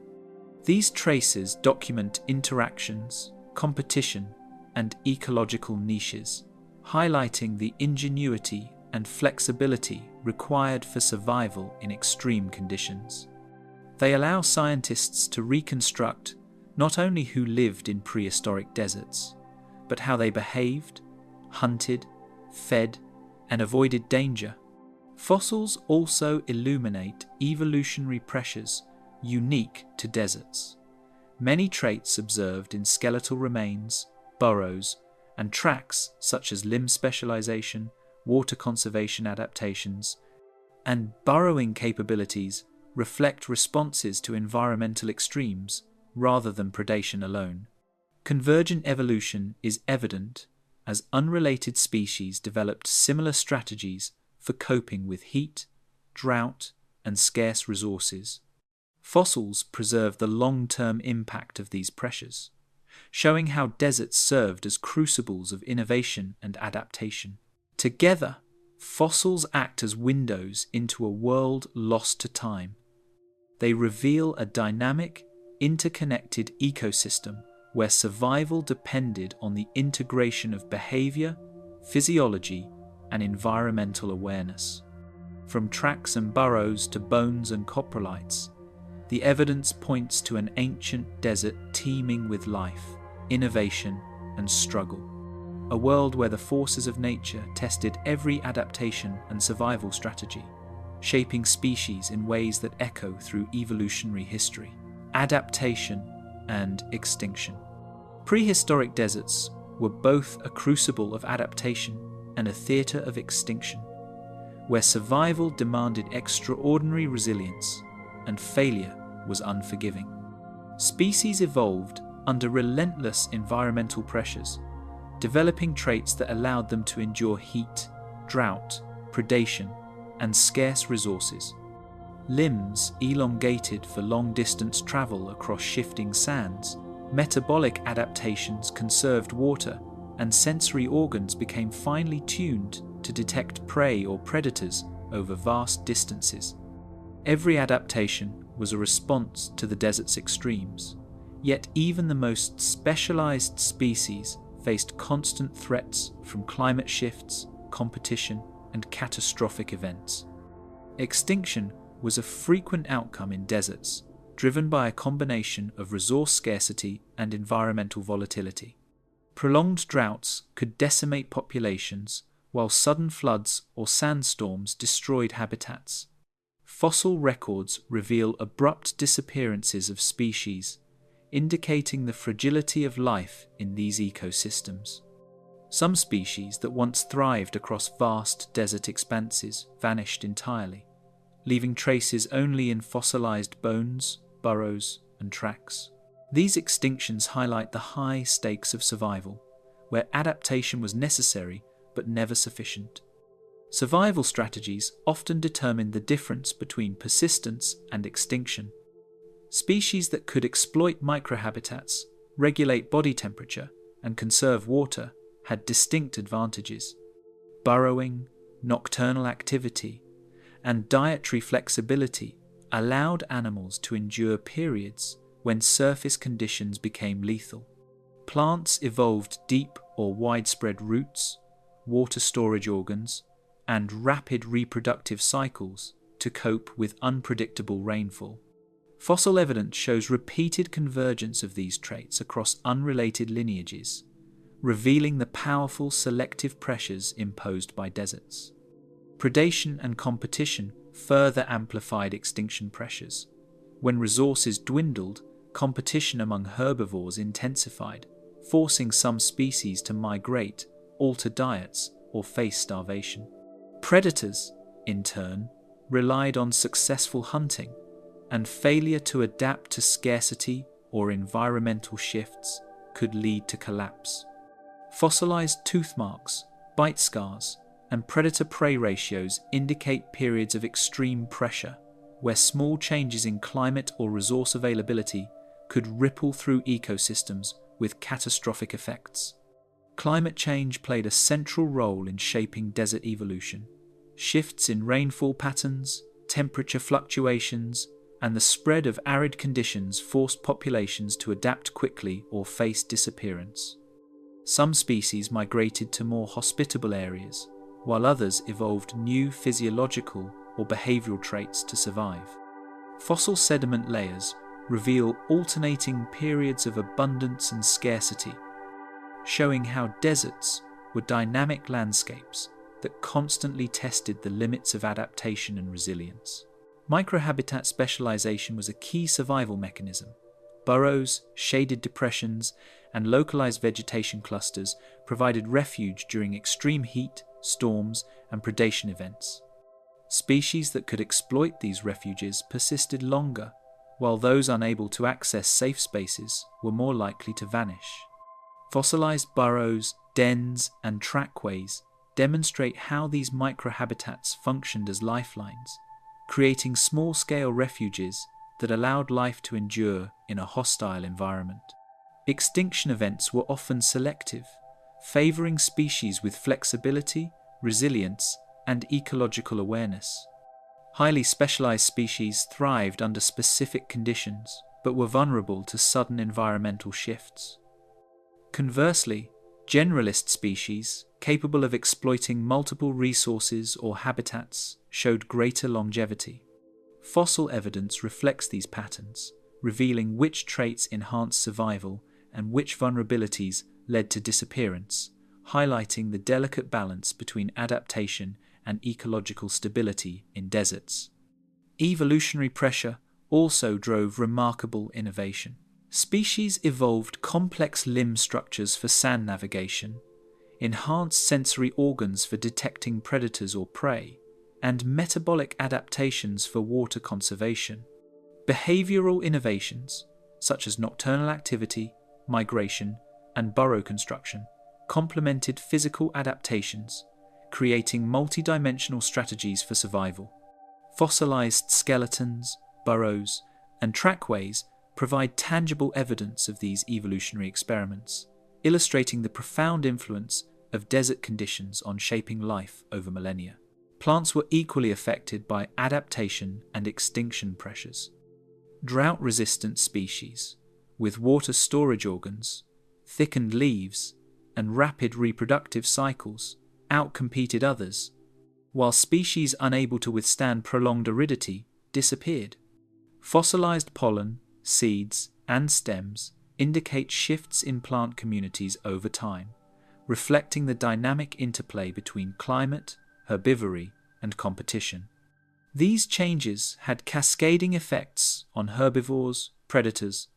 These traces document interactions, competition, and ecological niches, highlighting the ingenuity and flexibility required for survival in extreme conditions. They allow scientists to reconstruct not only who lived in prehistoric deserts, but how they behaved, hunted, fed, and avoided danger. Fossils also illuminate evolutionary pressures unique to deserts. Many traits observed in skeletal remains, burrows, and tracks such as limb specialization, water conservation adaptations, and burrowing capabilities reflect responses to environmental extremes rather than predation alone. Convergent evolution is evident as unrelated species developed similar strategies for coping with heat, drought, and scarce resources. Fossils preserve the long-term impact of these pressures, showing how deserts served as crucibles of innovation and adaptation. Together, fossils act as windows into a world lost to time. They reveal a dynamic, interconnected ecosystem where survival depended on the integration of behavior, physiology, and environmental awareness. From tracks and burrows to bones and coprolites, the evidence points to an ancient desert teeming with life, innovation, and struggle. A world where the forces of nature tested every adaptation and survival strategy, shaping species in ways that echo through evolutionary history. Adaptation and extinction. Prehistoric deserts were both a crucible of adaptation and a theatre of extinction, where survival demanded extraordinary resilience and failure was unforgiving. Species evolved under relentless environmental pressures, developing traits that allowed them to endure heat, drought, predation, and scarce resources. Limbs elongated for long-distance travel across shifting sands, metabolic adaptations conserved water, and sensory organs became finely tuned to detect prey or predators over vast distances. Every adaptation was a response to the desert's extremes, yet even the most specialized species faced constant threats from climate shifts, competition, and catastrophic events. Extinction was a frequent outcome in deserts, driven by a combination of resource scarcity and environmental volatility. Prolonged droughts could decimate populations, while sudden floods or sandstorms destroyed habitats. Fossil records reveal abrupt disappearances of species, indicating the fragility of life in these ecosystems. Some species that once thrived across vast desert expanses vanished entirely, leaving traces only in fossilized bones, burrows, and tracks. These extinctions highlight the high stakes of survival, where adaptation was necessary but never sufficient. Survival strategies often determine the difference between persistence and extinction. Species that could exploit microhabitats, regulate body temperature, and conserve water had distinct advantages. Burrowing, nocturnal activity, and dietary flexibility allowed animals to endure periods when surface conditions became lethal. Plants evolved deep or widespread roots, water storage organs, and rapid reproductive cycles to cope with unpredictable rainfall. Fossil evidence shows repeated convergence of these traits across unrelated lineages, revealing the powerful selective pressures imposed by deserts. Predation and competition further amplified extinction pressures. When resources dwindled, competition among herbivores intensified, forcing some species to migrate, alter diets, or face starvation. Predators, in turn, relied on successful hunting, and failure to adapt to scarcity or environmental shifts could lead to collapse. Fossilized tooth marks, bite scars, and predator-prey ratios indicate periods of extreme pressure, where small changes in climate or resource availability could ripple through ecosystems with catastrophic effects. Climate change played a central role in shaping desert evolution. Shifts in rainfall patterns, temperature fluctuations, and the spread of arid conditions forced populations to adapt quickly or face disappearance. Some species migrated to more hospitable areas, while others evolved new physiological or behavioral traits to survive. Fossil sediment layers reveal alternating periods of abundance and scarcity, showing how deserts were dynamic landscapes that constantly tested the limits of adaptation and resilience. Microhabitat specialization was a key survival mechanism. Burrows, shaded depressions, and localized vegetation clusters provided refuge during extreme heat, storms, and predation events. Species that could exploit these refuges persisted longer, while those unable to access safe spaces were more likely to vanish. Fossilized burrows, dens, and trackways demonstrate how these microhabitats functioned as lifelines, creating small-scale refuges that allowed life to endure in a hostile environment. Extinction events were often selective, favoring species with flexibility, resilience, and ecological awareness. Highly specialized species thrived under specific conditions, but were vulnerable to sudden environmental shifts. Conversely, generalist species, capable of exploiting multiple resources or habitats, showed greater longevity. Fossil evidence reflects these patterns, revealing which traits enhanced survival and which vulnerabilities led to disappearance, highlighting the delicate balance between adaptation and ecological stability in deserts. Evolutionary pressure also drove remarkable innovation. Species evolved complex limb structures for sand navigation, enhanced sensory organs for detecting predators or prey, and metabolic adaptations for water conservation. Behavioral innovations, such as nocturnal activity, migration, and burrow construction, complemented physical adaptations, creating multidimensional strategies for survival. Fossilized skeletons, burrows, and trackways provide tangible evidence of these evolutionary experiments, illustrating the profound influence of desert conditions on shaping life over millennia. Plants were equally affected by adaptation and extinction pressures. Drought-resistant species, with water storage organs, thickened leaves, and rapid reproductive cycles, outcompeted others, while species unable to withstand prolonged aridity disappeared. Fossilized pollen, seeds, and stems indicate shifts in plant communities over time, reflecting the dynamic interplay between climate, herbivory, and competition. These changes had cascading effects on herbivores, predators,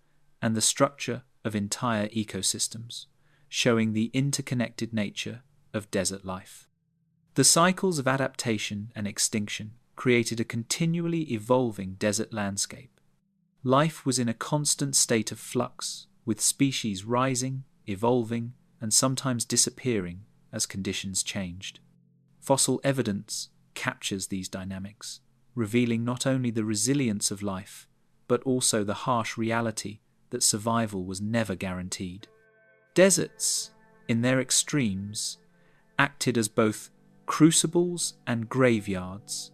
and the structure of entire ecosystems, showing the interconnected nature of desert life. The cycles of adaptation and extinction created a continually evolving desert landscape. Life was in a constant state of flux, with species rising, evolving, and sometimes disappearing as conditions changed. Fossil evidence captures these dynamics, revealing not only the resilience of life, but also the harsh reality that survival was never guaranteed. Deserts, in their extremes, acted as both crucibles and graveyards,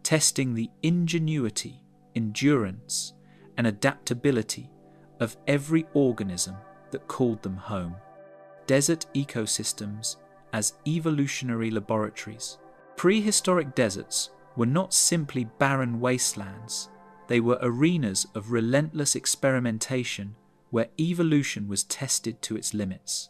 testing the ingenuity, endurance, and adaptability of every organism that called them home. Desert ecosystems as evolutionary laboratories. Prehistoric deserts were not simply barren wastelands, they were arenas of relentless experimentation where evolution was tested to its limits.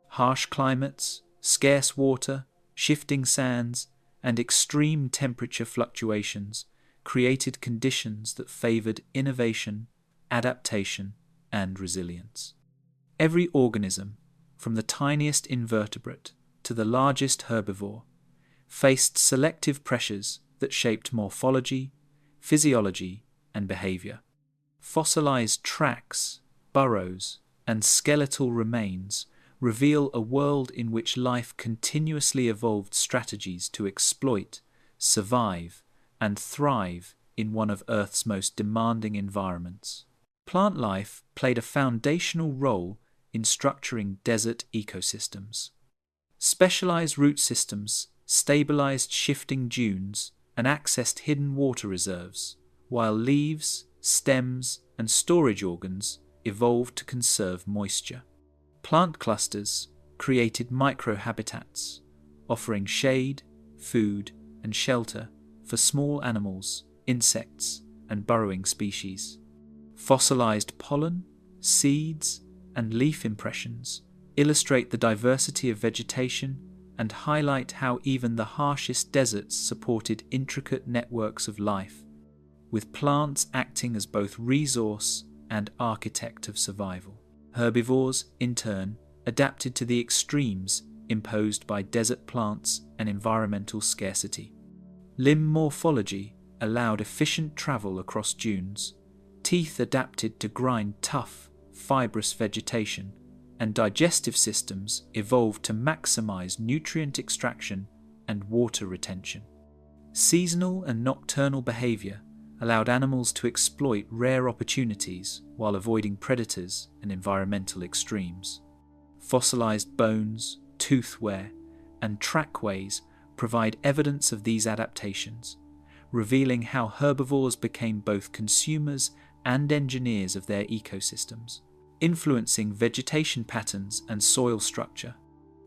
Harsh climates, scarce water, shifting sands, and extreme temperature fluctuations created conditions that favored innovation, adaptation, and resilience. Every organism, from the tiniest invertebrate to the largest herbivore, faced selective pressures that shaped morphology, physiology, and behavior. Fossilized tracks, burrows, and skeletal remains reveal a world in which life continuously evolved strategies to exploit, survive, and thrive in one of Earth's most demanding environments. Plant life played a foundational role in structuring desert ecosystems. Specialized root systems stabilized shifting dunes and accessed hidden water reserves, while leaves, stems, and storage organs evolved to conserve moisture. Plant clusters created microhabitats, offering shade, food, and shelter for small animals, insects, and burrowing species. Fossilized pollen, seeds, and leaf impressions illustrate the diversity of vegetation and highlight how even the harshest deserts supported intricate networks of life, with plants acting as both resource and architect of survival. Herbivores, in turn, adapted to the extremes imposed by desert plants and environmental scarcity. Limb morphology allowed efficient travel across dunes, teeth adapted to grind tough, fibrous vegetation, and digestive systems evolved to maximize nutrient extraction and water retention. Seasonal and nocturnal behavior allowed animals to exploit rare opportunities while avoiding predators and environmental extremes. Fossilized bones, tooth wear, and trackways provide evidence of these adaptations, revealing how herbivores became both consumers and engineers of their ecosystems, influencing vegetation patterns and soil structure.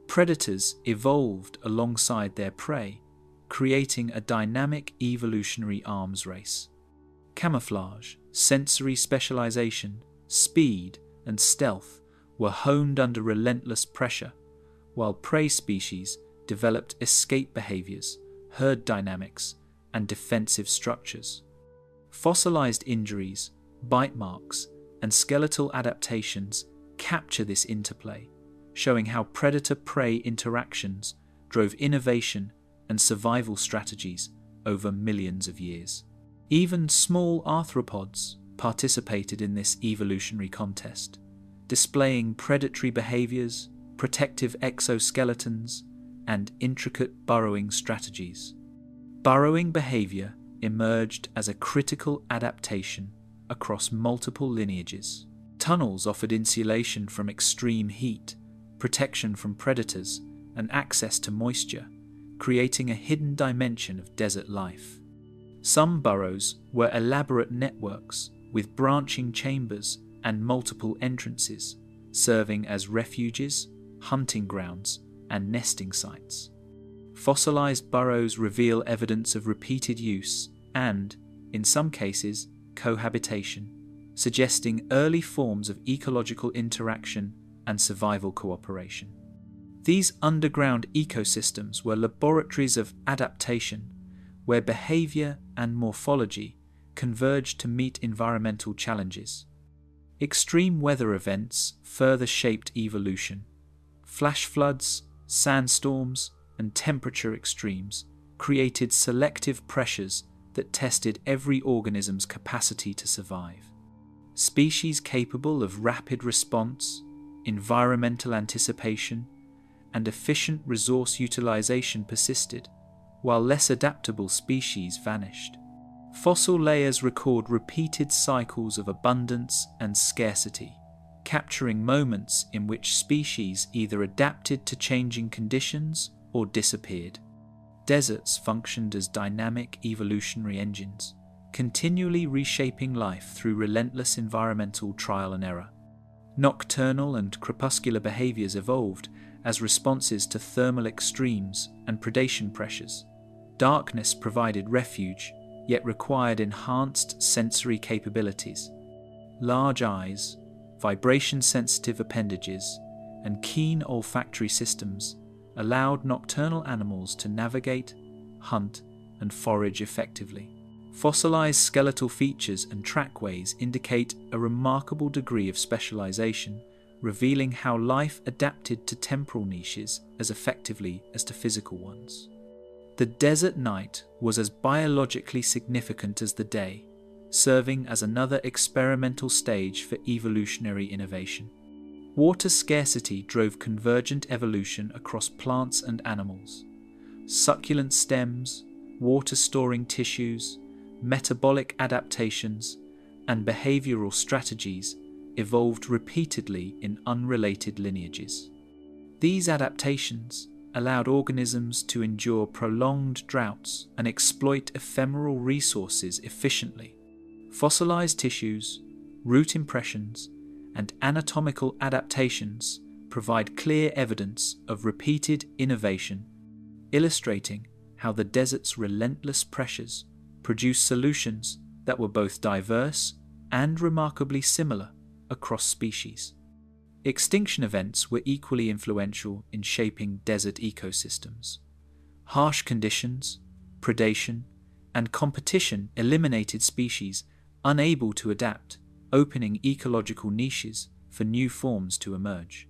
Predators evolved alongside their prey, creating a dynamic evolutionary arms race. Camouflage, sensory specialization, speed, and stealth were honed under relentless pressure, while prey species developed escape behaviors, herd dynamics, and defensive structures. Fossilized injuries, bite marks, and skeletal adaptations capture this interplay, showing how predator-prey interactions drove innovation and survival strategies over millions of years. Even small arthropods participated in this evolutionary contest, displaying predatory behaviors, protective exoskeletons, and intricate burrowing strategies. Burrowing behavior emerged as a critical adaptation across multiple lineages. Tunnels offered insulation from extreme heat, protection from predators, and access to moisture, creating a hidden dimension of desert life. Some burrows were elaborate networks with branching chambers and multiple entrances, serving as refuges, hunting grounds, and nesting sites. Fossilized burrows reveal evidence of repeated use and, in some cases, cohabitation, suggesting early forms of ecological interaction and survival cooperation. These underground ecosystems were laboratories of adaptation, where behavior and morphology converged to meet environmental challenges. Extreme weather events further shaped evolution. Flash floods, sandstorms, and temperature extremes created selective pressures that tested every organism's capacity to survive. Species capable of rapid response, environmental anticipation, and efficient resource utilization persisted, while less adaptable species vanished. Fossil layers record repeated cycles of abundance and scarcity, capturing moments in which species either adapted to changing conditions or disappeared. Deserts functioned as dynamic evolutionary engines, continually reshaping life through relentless environmental trial and error. Nocturnal and crepuscular behaviors evolved as responses to thermal extremes and predation pressures, Darkness provided refuge, yet required enhanced sensory capabilities. Large eyes, vibration-sensitive appendages, and keen olfactory systems allowed nocturnal animals to navigate, hunt, and forage effectively. Fossilized skeletal features and trackways indicate a remarkable degree of specialization, revealing how life adapted to temporal niches as effectively as to physical ones. The desert night was as biologically significant as the day, serving as another experimental stage for evolutionary innovation. Water scarcity drove convergent evolution across plants and animals. Succulent stems, water-storing tissues, metabolic adaptations, and behavioral strategies evolved repeatedly in unrelated lineages. These adaptations allowed organisms to endure prolonged droughts and exploit ephemeral resources efficiently. Fossilized tissues, root impressions, and anatomical adaptations provide clear evidence of repeated innovation, illustrating how the desert's relentless pressures produced solutions that were both diverse and remarkably similar across species. Extinction events were equally influential in shaping desert ecosystems. Harsh conditions, predation, and competition eliminated species unable to adapt, opening ecological niches for new forms to emerge.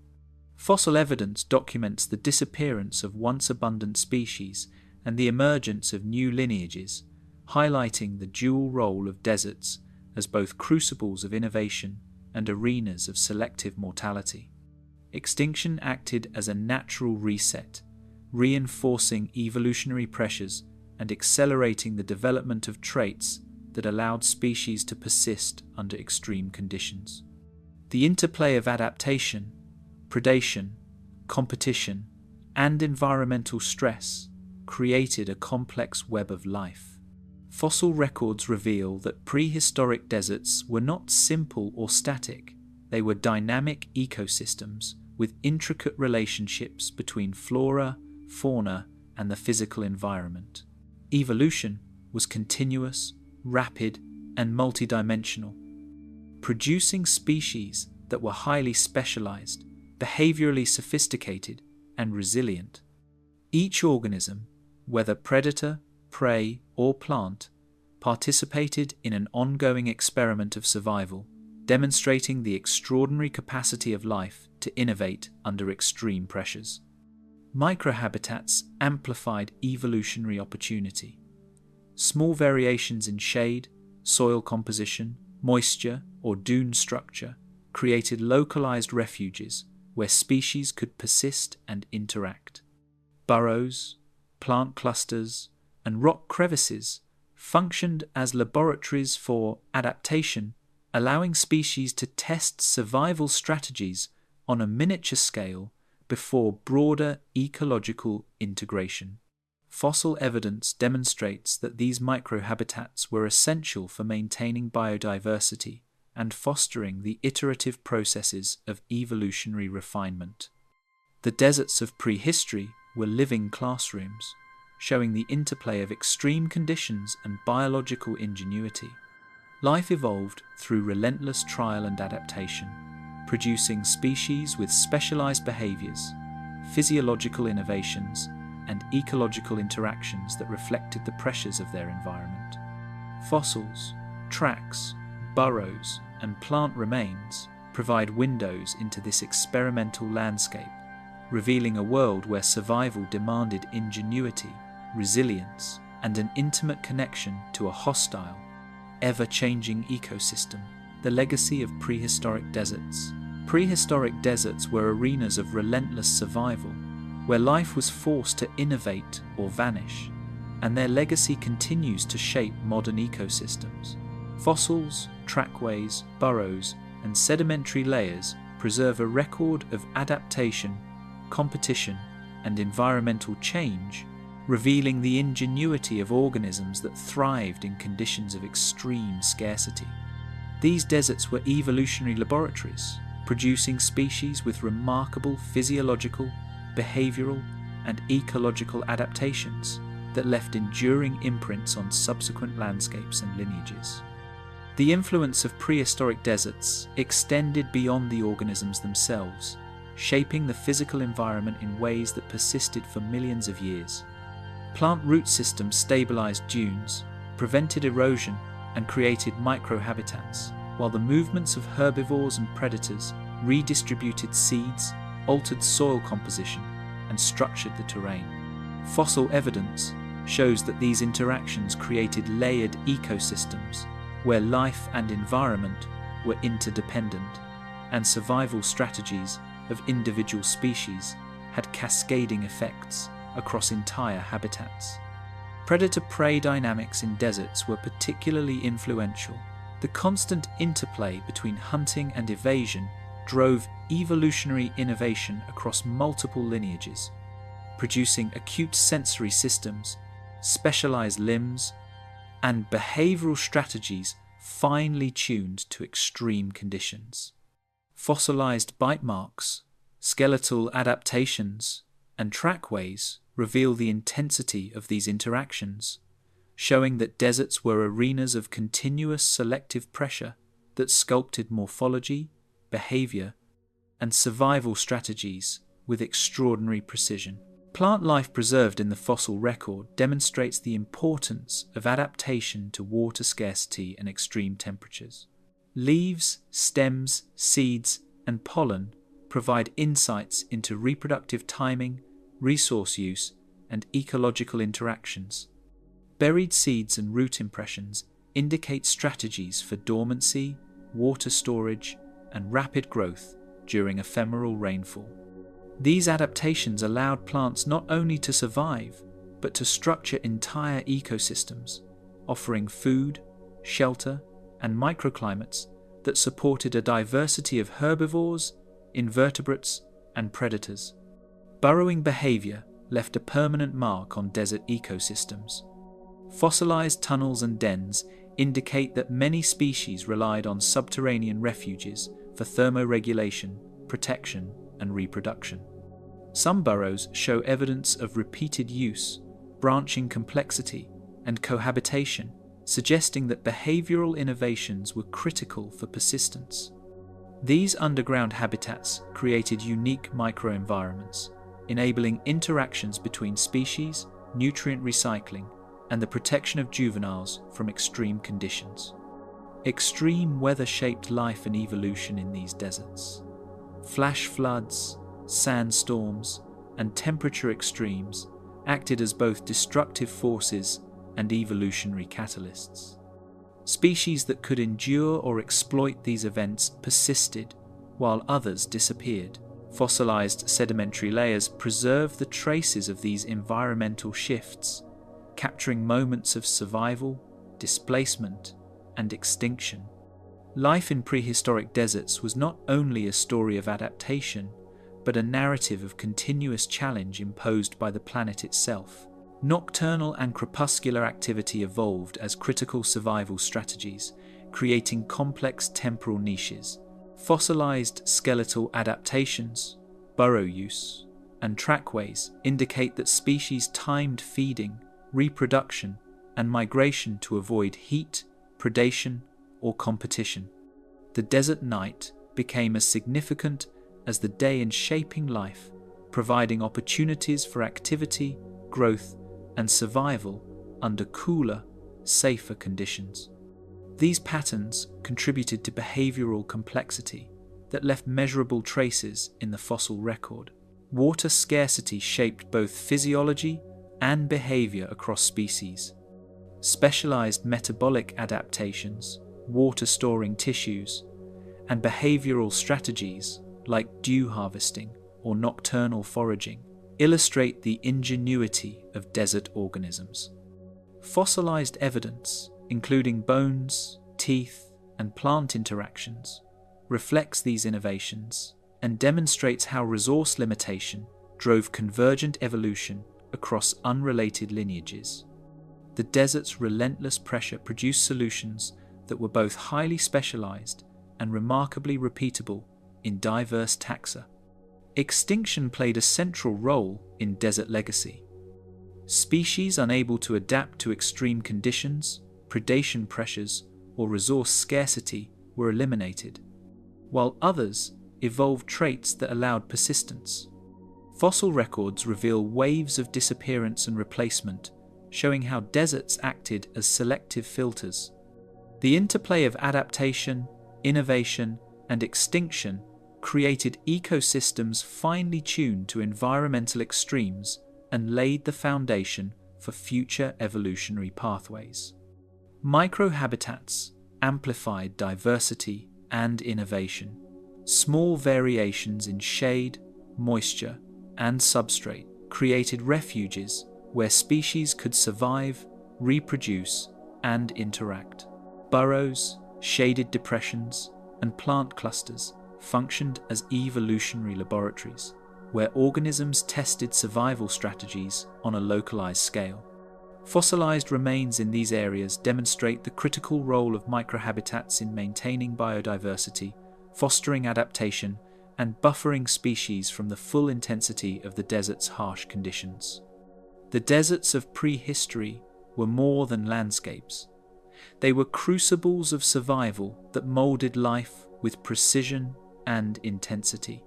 Fossil evidence documents the disappearance of once abundant species and the emergence of new lineages, highlighting the dual role of deserts as both crucibles of innovation and arenas of selective mortality. Extinction acted as a natural reset, reinforcing evolutionary pressures and accelerating the development of traits that allowed species to persist under extreme conditions. The interplay of adaptation, predation, competition, and environmental stress created a complex web of life. Fossil records reveal that prehistoric deserts were not simple or static. They were dynamic ecosystems with intricate relationships between flora, fauna, and the physical environment. Evolution was continuous, rapid, and multidimensional, producing species that were highly specialized, behaviorally sophisticated, and resilient. Each organism, whether predator, prey, or plant, participated in an ongoing experiment of survival, demonstrating the extraordinary capacity of life to innovate under extreme pressures. Microhabitats amplified evolutionary opportunity. Small variations in shade, soil composition, moisture, or dune structure created localized refuges where species could persist and interact. Burrows, plant clusters, and rock crevices functioned as laboratories for adaptation, allowing species to test survival strategies on a miniature scale before broader ecological integration. Fossil evidence demonstrates that these microhabitats were essential for maintaining biodiversity and fostering the iterative processes of evolutionary refinement. The deserts of prehistory were living classrooms, showing the interplay of extreme conditions and biological ingenuity. Life evolved through relentless trial and adaptation, producing species with specialized behaviors, physiological innovations, and ecological interactions that reflected the pressures of their environment. Fossils, tracks, burrows, and plant remains provide windows into this experimental landscape, revealing a world where survival demanded ingenuity, resilience, and an intimate connection to a hostile, ever-changing ecosystem. The legacy of prehistoric deserts. Prehistoric deserts were arenas of relentless survival, where life was forced to innovate or vanish, and their legacy continues to shape modern ecosystems. Fossils, trackways, burrows, and sedimentary layers preserve a record of adaptation, competition, and environmental change, revealing the ingenuity of organisms that thrived in conditions of extreme scarcity. These deserts were evolutionary laboratories, producing species with remarkable physiological, behavioral, and ecological adaptations, that left enduring imprints on subsequent landscapes and lineages. The influence of prehistoric deserts extended beyond the organisms themselves, shaping the physical environment in ways that persisted for millions of years. Plant root systems stabilized dunes, prevented erosion, and created microhabitats, while the movements of herbivores and predators redistributed seeds, altered soil composition, and structured the terrain. Fossil evidence shows that these interactions created layered ecosystems where life and environment were interdependent, and survival strategies of individual species had cascading effects across entire habitats. Predator-prey dynamics in deserts were particularly influential. The constant interplay between hunting and evasion drove evolutionary innovation across multiple lineages, producing acute sensory systems, specialized limbs, and behavioral strategies finely tuned to extreme conditions. Fossilized bite marks, skeletal adaptations, and trackways reveal the intensity of these interactions, showing that deserts were arenas of continuous selective pressure that sculpted morphology, behavior, and survival strategies with extraordinary precision. Plant life preserved in the fossil record demonstrates the importance of adaptation to water scarcity and extreme temperatures. Leaves, stems, seeds, and pollen provide insights into reproductive timing, resource use, and ecological interactions. Buried seeds and root impressions indicate strategies for dormancy, water storage, and rapid growth during ephemeral rainfall. These adaptations allowed plants not only to survive, but to structure entire ecosystems, offering food, shelter, and microclimates that supported a diversity of herbivores, invertebrates, and predators. Burrowing behavior left a permanent mark on desert ecosystems. Fossilized tunnels and dens indicate that many species relied on subterranean refuges for thermoregulation, protection, and reproduction. Some burrows show evidence of repeated use, branching complexity, and cohabitation, suggesting that behavioral innovations were critical for persistence. These underground habitats created unique microenvironments, enabling interactions between species, nutrient recycling, and the protection of juveniles from extreme conditions. Extreme weather shaped life and evolution in these deserts. Flash floods, sandstorms, and temperature extremes acted as both destructive forces and evolutionary catalysts. Species that could endure or exploit these events persisted, while others disappeared. Fossilized sedimentary layers preserve the traces of these environmental shifts, capturing moments of survival, displacement, and extinction. Life in prehistoric deserts was not only a story of adaptation, but a narrative of continuous challenge imposed by the planet itself. Nocturnal and crepuscular activity evolved as critical survival strategies, creating complex temporal niches. Fossilized skeletal adaptations, burrow use, and trackways indicate that species timed feeding, reproduction, and migration to avoid heat, predation, or competition. The desert night became as significant as the day in shaping life, providing opportunities for activity, growth, and survival under cooler, safer conditions. These patterns contributed to behavioral complexity that left measurable traces in the fossil record. Water scarcity shaped both physiology and behavior across species. Specialized metabolic adaptations, water-storing tissues, and behavioral strategies like dew harvesting or nocturnal foraging illustrate the ingenuity of desert organisms. Fossilized evidence, including bones, teeth, and plant interactions, reflects these innovations and demonstrates how resource limitation drove convergent evolution across unrelated lineages. The desert's relentless pressure produced solutions that were both highly specialized and remarkably repeatable in diverse taxa. Extinction played a central role in desert legacy. Species unable to adapt to extreme conditions, predation pressures, or resource scarcity were eliminated, while others evolved traits that allowed persistence. Fossil records reveal waves of disappearance and replacement, showing how deserts acted as selective filters. The interplay of adaptation, innovation, and extinction created ecosystems finely tuned to environmental extremes and laid the foundation for future evolutionary pathways. Microhabitats amplified diversity and innovation. Small variations in shade, moisture, and substrate created refuges where species could survive, reproduce, and interact. Burrows, shaded depressions, and plant clusters functioned as evolutionary laboratories, where organisms tested survival strategies on a localized scale. Fossilized remains in these areas demonstrate the critical role of microhabitats in maintaining biodiversity, fostering adaptation, and buffering species from the full intensity of the desert's harsh conditions. The deserts of prehistory were more than landscapes. They were crucibles of survival that molded life with precision and intensity.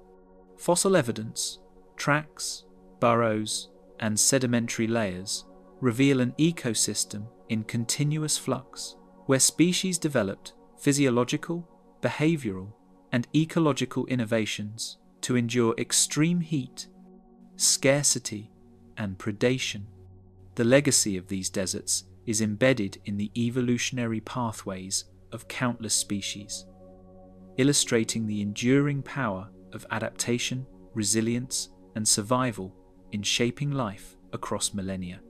Fossil evidence, tracks, burrows, and sedimentary layers reveal an ecosystem in continuous flux, where species developed physiological, behavioral, and ecological innovations to endure extreme heat, scarcity, and predation. The legacy of these deserts is embedded in the evolutionary pathways of countless species, illustrating the enduring power of adaptation, resilience, and survival in shaping life across millennia.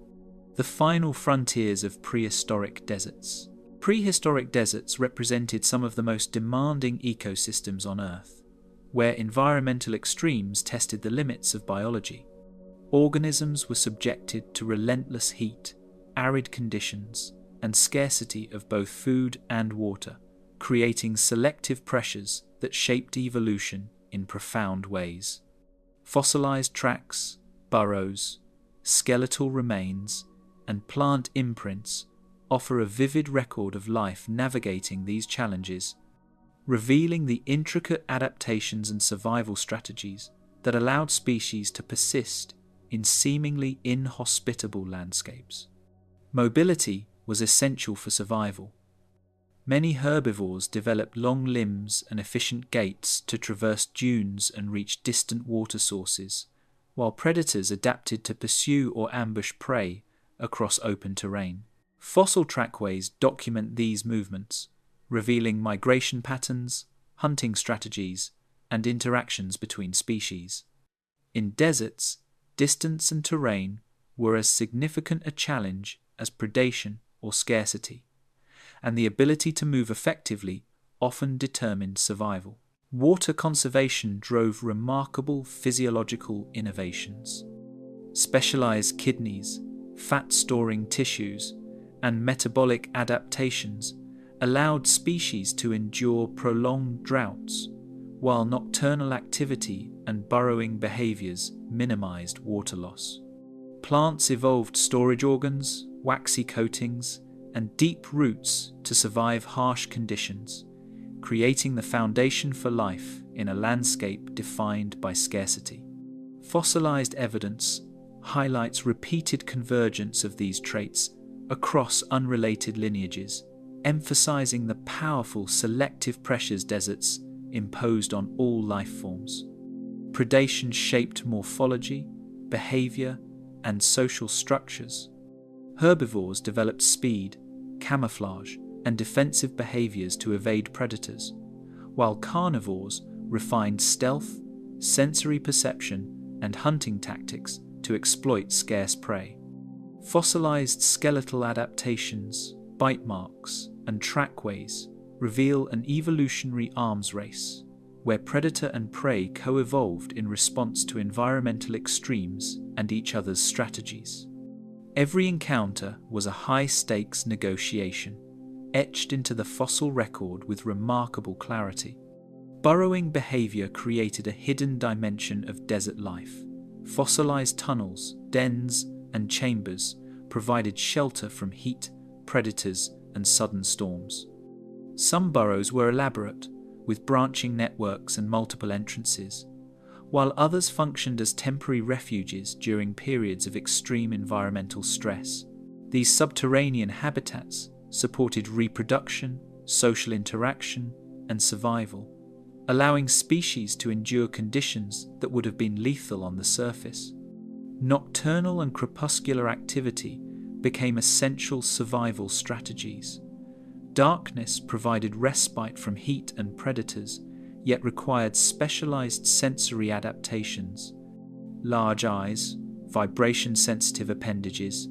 The final frontiers of prehistoric deserts. Prehistoric deserts represented some of the most demanding ecosystems on Earth, where environmental extremes tested the limits of biology. Organisms were subjected to relentless heat, arid conditions, and scarcity of both food and water, creating selective pressures that shaped evolution in profound ways. Fossilized tracks, burrows, skeletal remains, and plant imprints offer a vivid record of life navigating these challenges, revealing the intricate adaptations and survival strategies that allowed species to persist in seemingly inhospitable landscapes. Mobility was essential for survival. Many herbivores developed long limbs and efficient gaits to traverse dunes and reach distant water sources, while predators adapted to pursue or ambush prey across open terrain. Fossil trackways document these movements, revealing migration patterns, hunting strategies, and interactions between species. In deserts, distance and terrain were as significant a challenge as predation or scarcity, and the ability to move effectively often determined survival. Water conservation drove remarkable physiological innovations. Specialized kidneys, fat-storing tissues, and metabolic adaptations allowed species to endure prolonged droughts, while nocturnal activity and burrowing behaviors minimized water loss. Plants evolved storage organs, waxy coatings, and deep roots to survive harsh conditions, creating the foundation for life in a landscape defined by scarcity. Fossilized evidence highlights repeated convergence of these traits across unrelated lineages, emphasizing the powerful selective pressures deserts imposed on all life forms. Predation shaped morphology, behavior, and social structures. Herbivores developed speed, camouflage, and defensive behaviors to evade predators, while carnivores refined stealth, sensory perception, and hunting tactics to exploit scarce prey. Fossilized skeletal adaptations, bite marks, and trackways reveal an evolutionary arms race, where predator and prey co-evolved in response to environmental extremes and each other's strategies. Every encounter was a high-stakes negotiation, etched into the fossil record with remarkable clarity. Burrowing behavior created a hidden dimension of desert life. Fossilized tunnels, dens, and chambers provided shelter from heat, predators, and sudden storms. Some burrows were elaborate, with branching networks and multiple entrances, while others functioned as temporary refuges during periods of extreme environmental stress. These subterranean habitats supported reproduction, social interaction, and survival, allowing species to endure conditions that would have been lethal on the surface. Nocturnal and crepuscular activity became essential survival strategies. Darkness provided respite from heat and predators, yet required specialized sensory adaptations. Large eyes, vibration-sensitive appendages,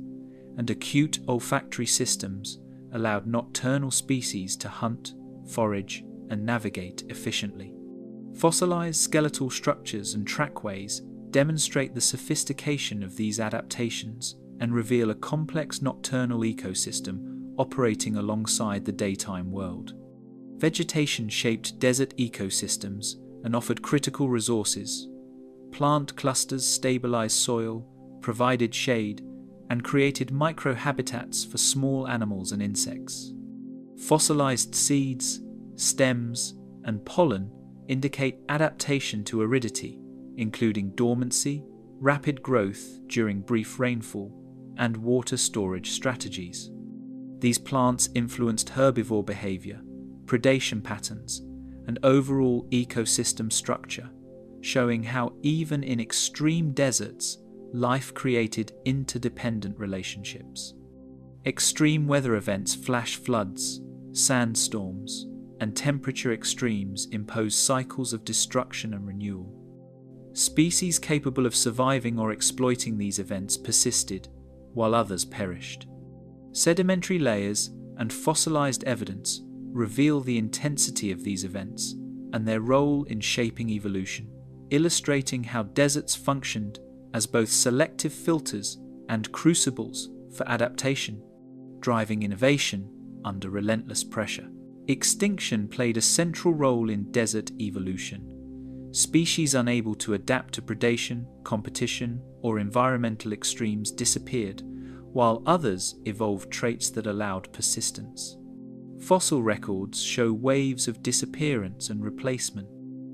and acute olfactory systems allowed nocturnal species to hunt, forage, and navigate efficiently. Fossilized skeletal structures and trackways demonstrate the sophistication of these adaptations and reveal a complex nocturnal ecosystem operating alongside the daytime world. Vegetation shaped desert ecosystems and offered critical resources. Plant clusters stabilized soil, provided shade, and created microhabitats for small animals and insects. Fossilized seeds, stems, and pollen indicate adaptation to aridity, including dormancy, rapid growth during brief rainfall, and water storage strategies. These plants influenced herbivore behavior, predation patterns, and overall ecosystem structure, showing how even in extreme deserts, life created interdependent relationships. Extreme weather events, flash floods, sandstorms, and temperature extremes impose cycles of destruction and renewal. Species capable of surviving or exploiting these events persisted, while others perished. Sedimentary layers and fossilized evidence reveal the intensity of these events and their role in shaping evolution, illustrating how deserts functioned as both selective filters and crucibles for adaptation, driving innovation under relentless pressure. Extinction played a central role in desert evolution. Species unable to adapt to predation, competition, or environmental extremes disappeared, while others evolved traits that allowed persistence. Fossil records show waves of disappearance and replacement,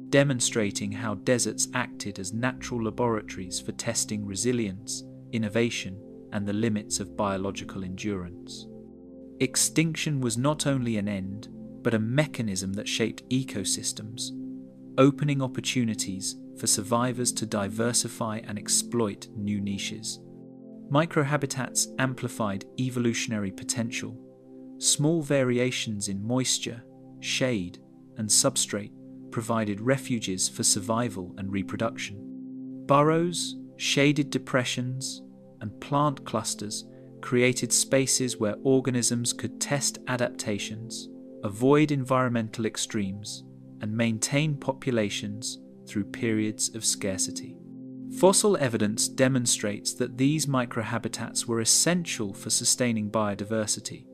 demonstrating how deserts acted as natural laboratories for testing resilience, innovation, and the limits of biological endurance. Extinction was not only an end, but a mechanism that shaped ecosystems, opening opportunities for survivors to diversify and exploit new niches. Microhabitats amplified evolutionary potential. Small variations in moisture, shade, and substrate provided refuges for survival and reproduction. Burrows, shaded depressions, and plant clusters created spaces where organisms could test adaptations, avoid environmental extremes, and maintain populations through periods of scarcity. Fossil evidence demonstrates that these microhabitats were essential for sustaining biodiversity,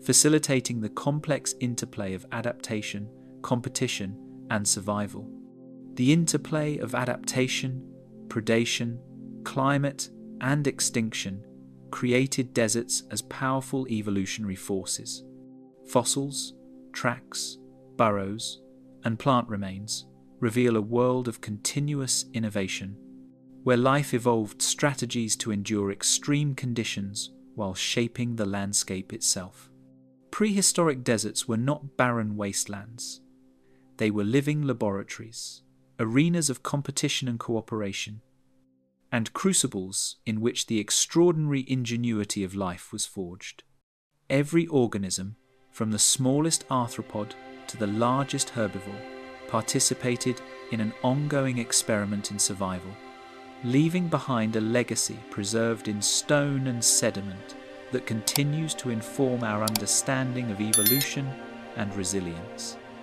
facilitating the complex interplay of adaptation, competition, and survival. The interplay of adaptation, predation, climate, and extinction created deserts as powerful evolutionary forces. Fossils, tracks, burrows, and plant remains reveal a world of continuous innovation, where life evolved strategies to endure extreme conditions while shaping the landscape itself. Prehistoric deserts were not barren wastelands. They were living laboratories, arenas of competition and cooperation, and crucibles in which the extraordinary ingenuity of life was forged. Every organism, from the smallest arthropod to the largest herbivore, participated in an ongoing experiment in survival, leaving behind a legacy preserved in stone and sediment that continues to inform our understanding of evolution and resilience.